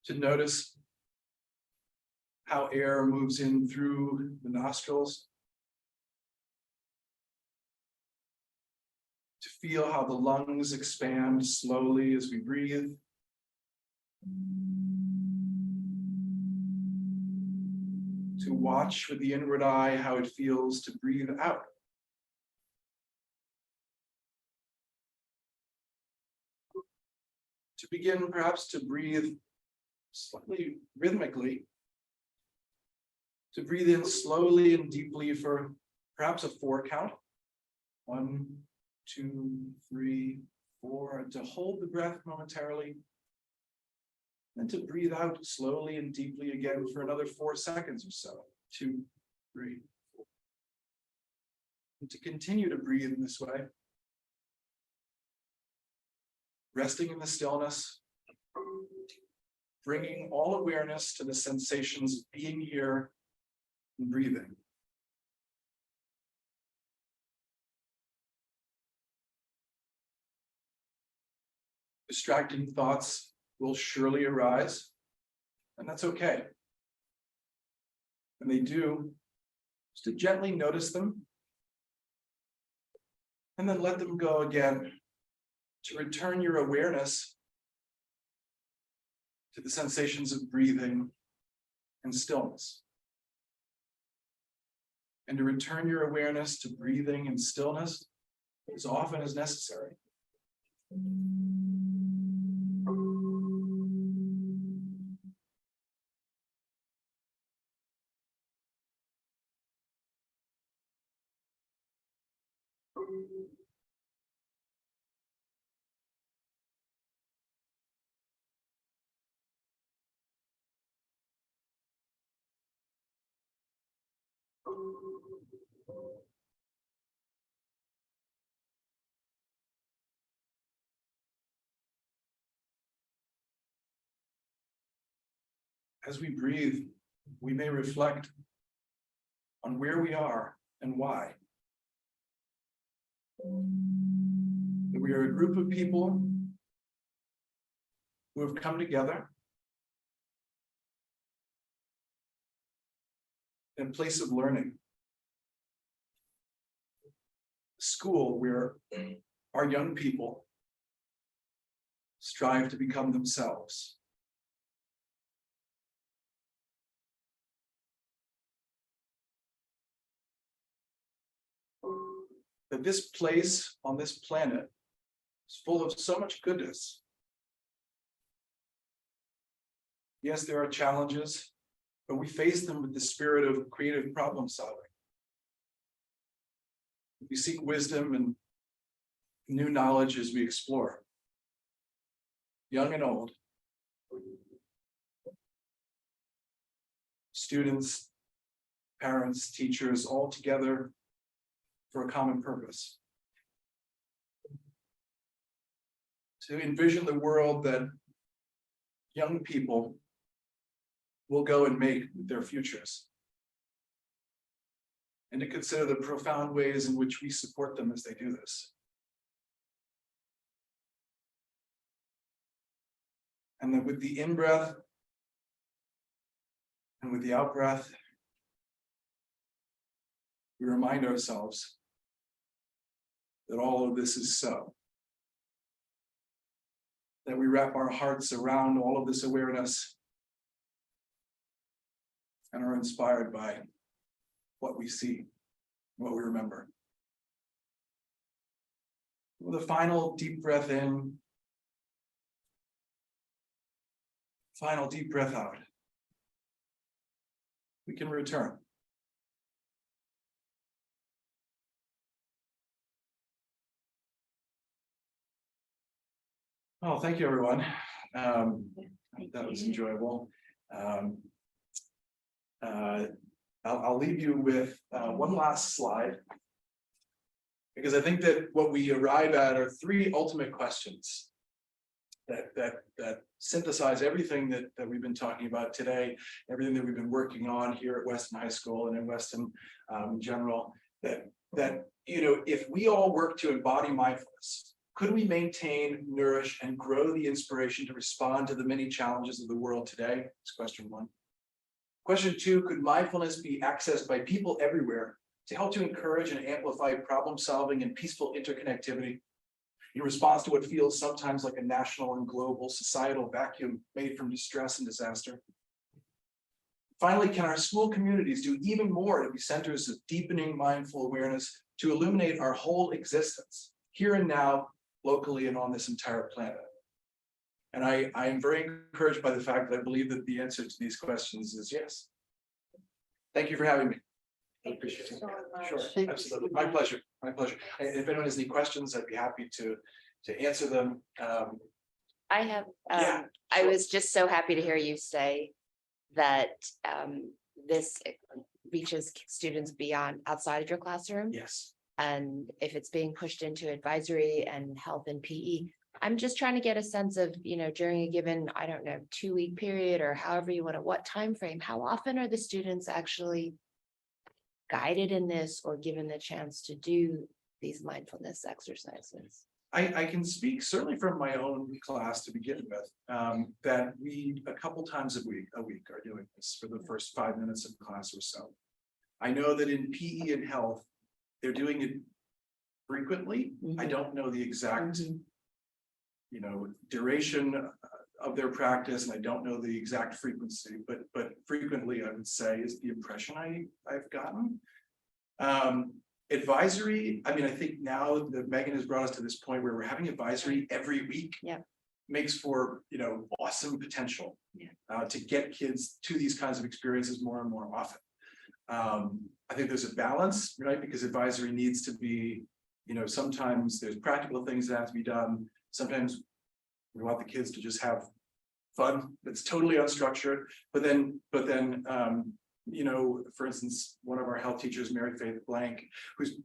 To notice how air moves in through the nostrils. To feel how the lungs expand slowly as we breathe. To watch with the inward eye how it feels to breathe out. To begin perhaps to breathe slightly rhythmically. To breathe in slowly and deeply for perhaps a 4 count. 1, 2, 3, 4, and to hold the breath momentarily. And to breathe out slowly and deeply again for another 4 seconds or so. 2, 3, 4. And to continue to breathe in this way. Resting in the stillness. Bringing all awareness to the sensations of being here and breathing. Distracting thoughts will surely arise, and that's okay. When they do, just to gently notice them, and then let them go again, to return your awareness to the sensations of breathing and stillness. And to return your awareness to breathing and stillness as often as necessary. As we breathe, we may reflect on where we are and why. That we are a group of people who have come together in a place of learning. School where our young people strive to become themselves. That this place on this planet is full of so much goodness. Yes, there are challenges, but we face them with the spirit of creative problem solving. We seek wisdom and new knowledge as we explore, young and old, students, parents, teachers, all together for a common purpose. To envision the world that young people will go and make with their futures. And to consider the profound ways in which we support them as they do this. And that with the in-breath and with the out-breath, we remind ourselves that all of this is so. That we wrap our hearts around all of this awareness and are inspired by what we see, what we remember. With a final deep breath in, final deep breath out, we can return. Oh, thank you, everyone. That was enjoyable. I'll leave you with one last slide, because I think that what we arrive at are three ultimate questions that synthesize everything that we've been talking about today, everything that we've been working on here at Weston High School and in Weston in general. That you know, if we all work to embody mindfulness, could we maintain, nourish, and grow the inspiration to respond to the many challenges of the world today? That's question one. Question two, could mindfulness be accessed by people everywhere to help to encourage and amplify problem solving and peaceful interconnectivity in response to what feels sometimes like a national and global societal vacuum made from distress and disaster? Finally, can our school communities do even more to be centers of deepening mindful awareness to illuminate our whole existence, here and now, locally and on this entire planet? And I am very encouraged by the fact that I believe that the answer to these questions is yes. Thank you for having me. I appreciate it. Sure, absolutely. My pleasure. My pleasure. And if anyone has any questions, I'd be happy to answer them. I have, Yeah, I sure. was just so happy to hear you say that this reaches students beyond outside of your classroom. Yes. And if it's being pushed into advisory and health and PE, I'm just trying to get a sense of, you know, during a given, I don't know, 2-week period or however you want to, what time frame, how often are the students actually guided in this or given the chance to do these mindfulness exercises? I can speak certainly from my own class to begin with, that we a couple times a week are doing this for the first 5 minutes of class or so. I know that in PE and health, they're doing it frequently. I don't know the exact, you know, duration of their practice, and I don't know the exact frequency, but frequently I would say is the impression I've gotten. Advisory, I mean, I think now that Megan has brought us to this point where we're having advisory every week. Yeah. Makes for, you know, awesome potential. To get kids to these kinds of experiences more and more often. I think there's a balance, right? Because advisory needs to be, you know, sometimes there's practical things that have to be done. Sometimes we want the kids to just have fun that's totally unstructured, but then you know, for instance, one of our health teachers, Mary Faith Blank, who's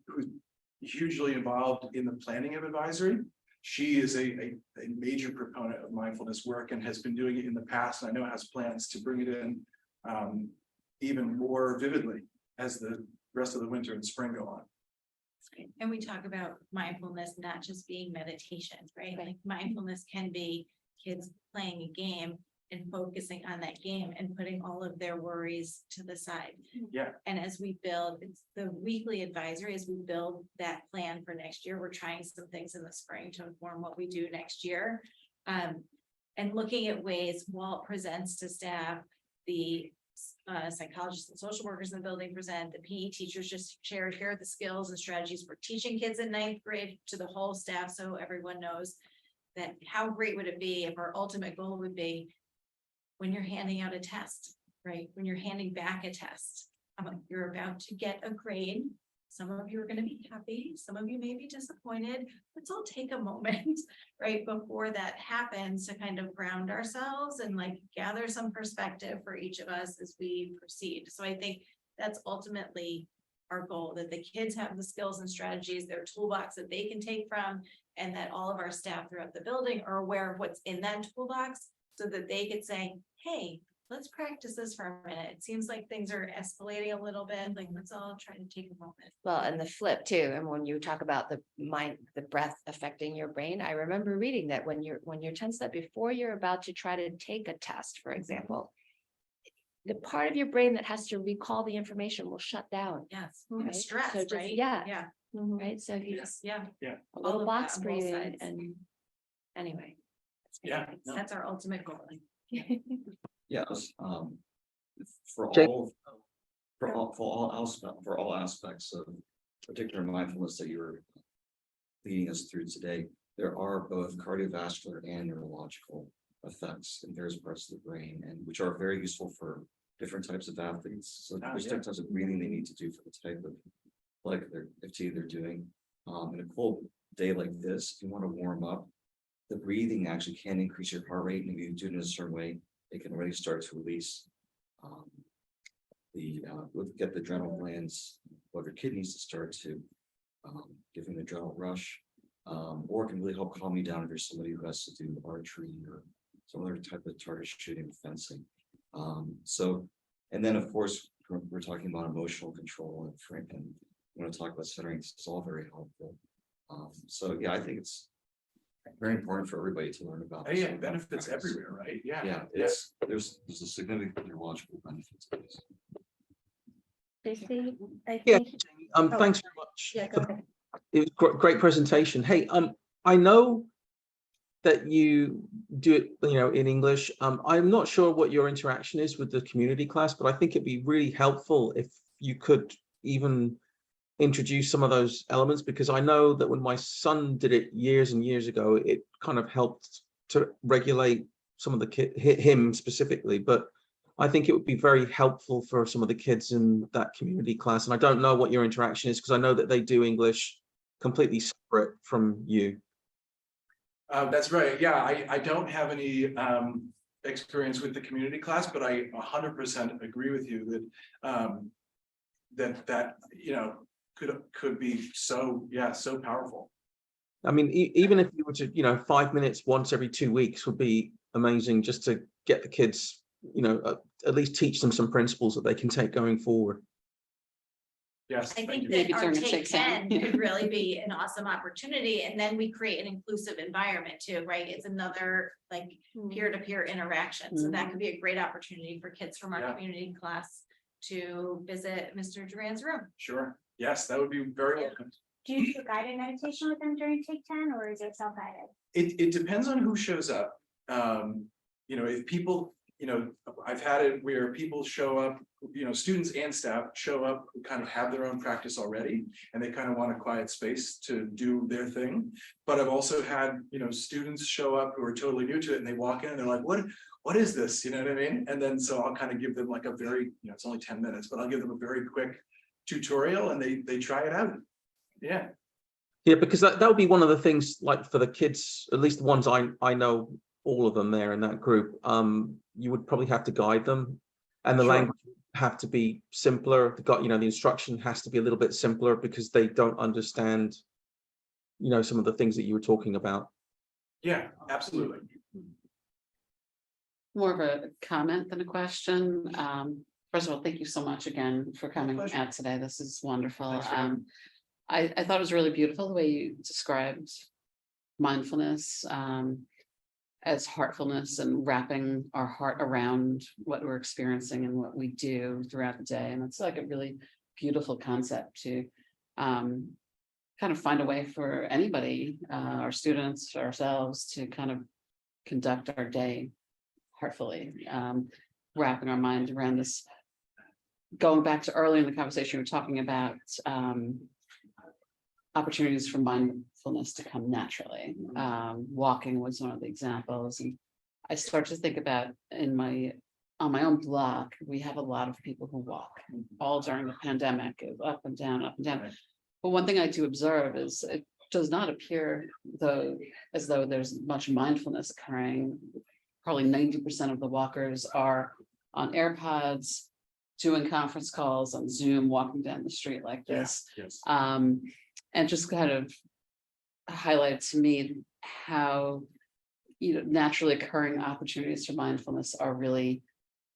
hugely involved in the planning of advisory. She is a major proponent of mindfulness work and has been doing it in the past. And I know has plans to bring it in even more vividly as the rest of the winter and spring go on. And we talk about mindfulness not just being meditation, right? Like mindfulness can be kids playing a game and focusing on that game and putting all of their worries to the side. Yeah. And as we build, it's the weekly advisory, as we build that plan for next year, we're trying some things in the spring to inform what we do next year. And looking at ways Walt presents to staff, the psychologists and social workers in the building present, the PE teachers just share here are the skills and strategies for teaching kids in 9th grade to the whole staff, so everyone knows that how great would it be if our ultimate goal would be when you're handing out a test, right? When you're handing back a test, you're about to get a grade. Some of you are going to be happy. Some of you may be disappointed. Let's all take a moment, right? Before that happens to kind of ground ourselves and like gather some perspective for each of us as we proceed. So I think that's ultimately our goal, that the kids have the skills and strategies, their toolbox that they can take from, and that all of our staff throughout the building are aware of what's in that toolbox so that they could say, hey, let's practice this for a minute. It seems like things are escalating a little bit. Like, let's all try to take a moment. Well, and the flip too, and when you talk about the mind, the breath affecting your brain, I remember reading that when you're tense, that before you're about to try to take a test, for example, the part of your brain that has to recall the information will shut down. Yes. Right. Stress, So just- right? yeah. Yeah. Right, so if you Yes. Yeah. a little of box that on both breathing sides. and anyway. Yeah. That's our ultimate goal. Yes, for Jake? all aspects of particular mindfulness that you're leading us through today, there are both cardiovascular and neurological effects in various parts of the brain, and which are very useful for different types of athletes. So there's different types of breathing they need to do for the type of activity they're doing. In a cold day like this, if you want to warm up, the breathing actually can increase your heart rate, and if you do it in a certain way, it can really start to release get the adrenal glands of your kidneys to start to give an adrenal rush, or it can really help calm you down if you're somebody who has to do archery or some other type of target shooting or fencing. And then of course we're talking about emotional control and want to talk about centering. It's all very helpful. So yeah, I think it's very important for everybody to learn about. Yeah, benefits everywhere, right? Yeah. Yeah, there's a significant neurological benefits to this. Stacey, I Yeah, think. thanks very much. Yeah, go ahead. It was great presentation. Hey, I know that you do it, in English. I'm not sure what your interaction is with the community class, but I think it'd be really helpful if you could even introduce some of those elements, because I know that when my son did it years and years ago, it kind of helped to regulate some of the him specifically, but I think it would be very helpful for some of the kids in that community class. And I don't know what your interaction is, because I know that they do English completely separate from you. That's right. Yeah, I don't have any experience with the community class, but I 100% agree with you that that could be so powerful. I mean, even if you were to 5 minutes once every 2 weeks would be amazing, just to get the kids, at least teach them some principles that they can take going forward. Yes. I thank think you. that Maybe our during take Take 10. 10 could really be an awesome opportunity, and then we create an inclusive environment too, right? It's another like peer-to-peer interaction, so that could be a great opportunity for kids from our Yeah. community class to visit Mr. Durand's room. Sure. Yes, that would be very welcome. Do you do guided meditation with them during take 10 or is it self-guided? It depends on who shows up. You know, if people, you know, I've had it where people show up, you know, students and staff show up who kind of have their own practice already, and they kind of want a quiet space to do their thing. But I've also had, you know, students show up who are totally new to it, and they walk in and they're like, what is this? You know what I mean? And then so I'll kind of give them like a very, you know, it's only 10 minutes, but I'll give them a very quick tutorial and they try it out. Yeah. Yeah, because that would be one of the things, like for the kids, at least the ones I know, all of them there in that group, you would probably have to guide them, and the Sure. language have to be simpler. You know, the instruction has to be a little bit simpler because they don't understand, you know, some of the things that you were talking about. Yeah, absolutely. More of a comment than a question. First of all, thank you so much again for coming pleasure. out today. This is wonderful. Thanks for having I thought it was really beautiful the way you described mindfulness as heartfulness and wrapping our heart around what we're experiencing and what we do throughout the day. And it's like a really beautiful concept to kind of find a way for anybody, our students, ourselves, to kind of conduct our day heartfully, wrapping our mind around this. Going back to earlier in the conversation, we were talking about opportunities for mindfulness to come naturally. Walking was one of the examples, and I start to think about on my own block, we have a lot of people who walk all during the pandemic, up and down, up and down. Right. But one thing I do observe is it does not appear as though there's much mindfulness occurring. Probably 90% of the walkers are on AirPods, doing conference calls on Zoom, walking down the street like this. Yes. And just kind of highlighted to me how, you know, naturally occurring opportunities for mindfulness are really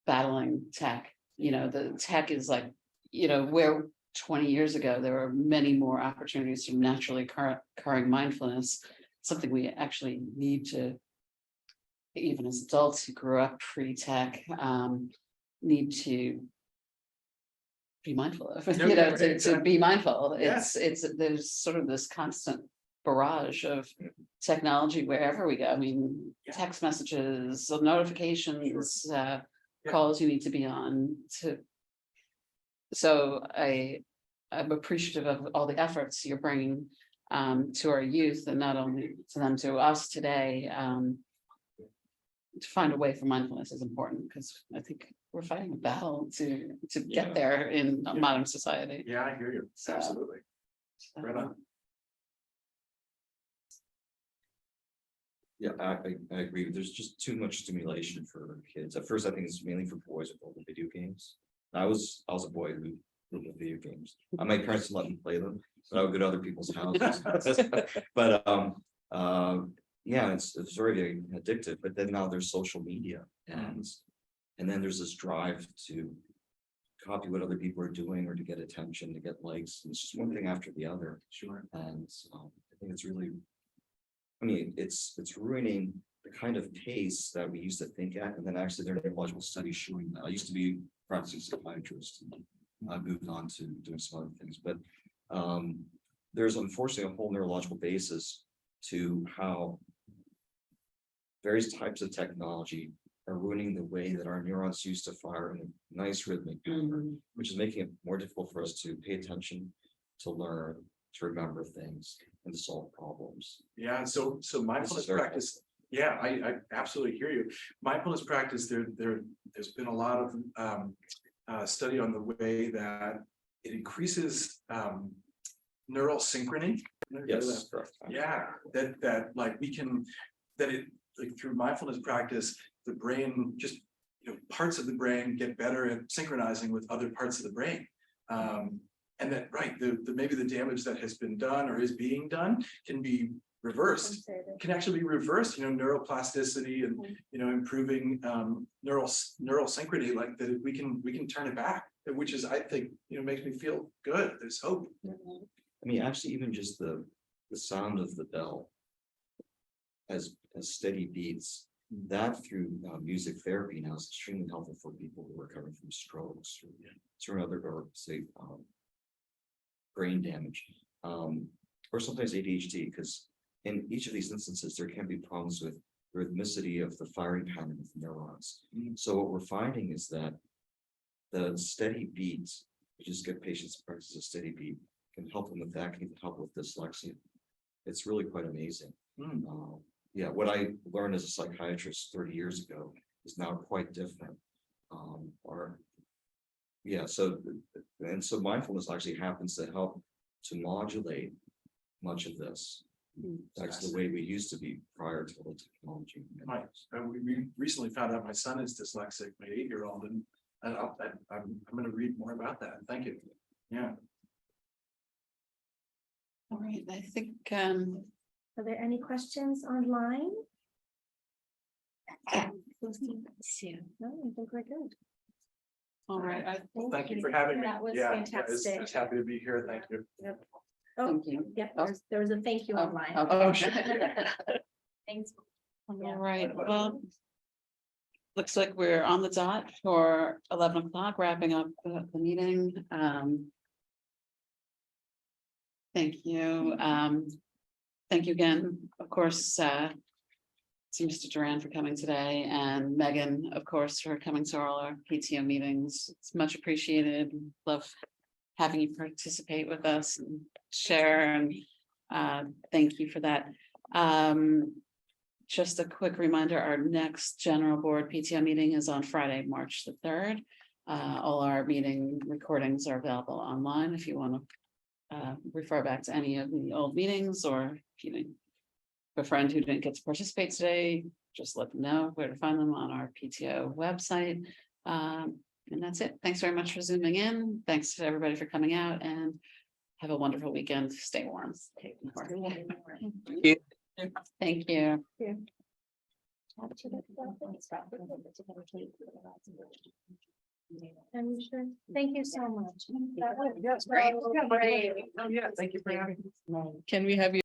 battling tech. You know, the tech is like, you know, where 20 years ago, there were many more opportunities for naturally occurring mindfulness, something we actually need to, even as adults who grew up pre-tech, need to be mindful of, No, you know, right, to exactly. be mindful. Yeah. It's there's sort of this constant barrage of technology wherever we go. I mean, Yeah. text messages, so notifications, calls you need to be on to. So I'm appreciative of all the efforts you're bringing to our youth, and not only to them, to us today. To find a way for mindfulness is important, because I think we're fighting a battle to Yeah. get there in Yeah. modern society. Yeah, I hear you. So- Absolutely. Right on. Yeah, I agree. There's just too much stimulation for kids. At first, I think it's mainly for boys with all the video games. I was a boy who grew up with video games. My parents didn't let me play them, but I would go to other people's houses. But yeah, it's very addictive. But then now there's social media, and then there's this drive to copy what other people are doing or to get attention, to get likes. And it's just one thing after the other. Sure. And I think it's really, I mean, it's ruining the kind of pace that we used to think at. And then actually there are neurological studies showing that. I used to be a practicing psychiatrist, and I moved on to doing some other things, but there's unfortunately a whole neurological basis to how various types of technology are ruining the way that our neurons used to fire in a nice rhythmic manner, which is making it more difficult for us to pay attention, to learn, to remember things, and to solve problems. Yeah, so mindfulness very practice, yeah, I absolutely hear you. Mindfulness practice, there's been a lot of study on the way that it increases neural synchrony. Yes, correct. Yeah, that like we can, that it, like through mindfulness practice, the brain just, you know, parts of the brain get better at synchronizing with other parts of the brain. And that, right, maybe the damage that has been done or is being done can be reversed. Can actually be reversed, neuroplasticity and, improving neural synchrony, like that we can turn it back, which is, I think, makes me feel good. There's hope. I mean, actually, even just the sound of the bell as steady beats, that through music therapy now is extremely helpful for people who are recovering from strokes or other, or say, brain damage, or sometimes ADHD, because in each of these instances, there can be problems with rhythmicity of the firing pattern of neurons. So what we're finding is that the steady beats, you just get patients to practice a steady beat, can help them with that, can help with dyslexia. It's really quite amazing. Yeah, what I learned as a psychiatrist 30 years ago is now quite different. So mindfulness actually happens to help to modulate much of this. That's the way we used to be prior to the technology. Right. We recently found out my son is dyslexic, my 8-year-old, and I'm going to read more about that. Thank you. Yeah. All right, I think, Are there any questions online? No, I think we're good. all right, Well, thank you for having me. That was Yeah, fantastic. Just happy to be here. Thank you. Oh, thank you. yep, there was a thank you online. Sure. Thanks. All right, well. Looks like we're on the dot for 11 o'clock, wrapping up the meeting. Thank you. Thank you again, of course, to Mr. Durand for coming today, and Megan, of course, for coming to all our PTO meetings. It's much appreciated. Love having you participate with us and share, and thank you for that. Just a quick reminder, our next general board PTO meeting is on Friday, March the 3rd. All our meeting recordings are available online if you want to refer back to any of the old meetings, or if you have a friend who didn't get to participate today, just let them know where to find them on our PTO website. And that's it. Thanks very much for zooming in. Thanks to everybody for coming out, and have a wonderful weekend. Stay warm. Thank you. I'm sure. Thank you so much. Yes, great. Oh, yeah, thank you for having me. Can we have you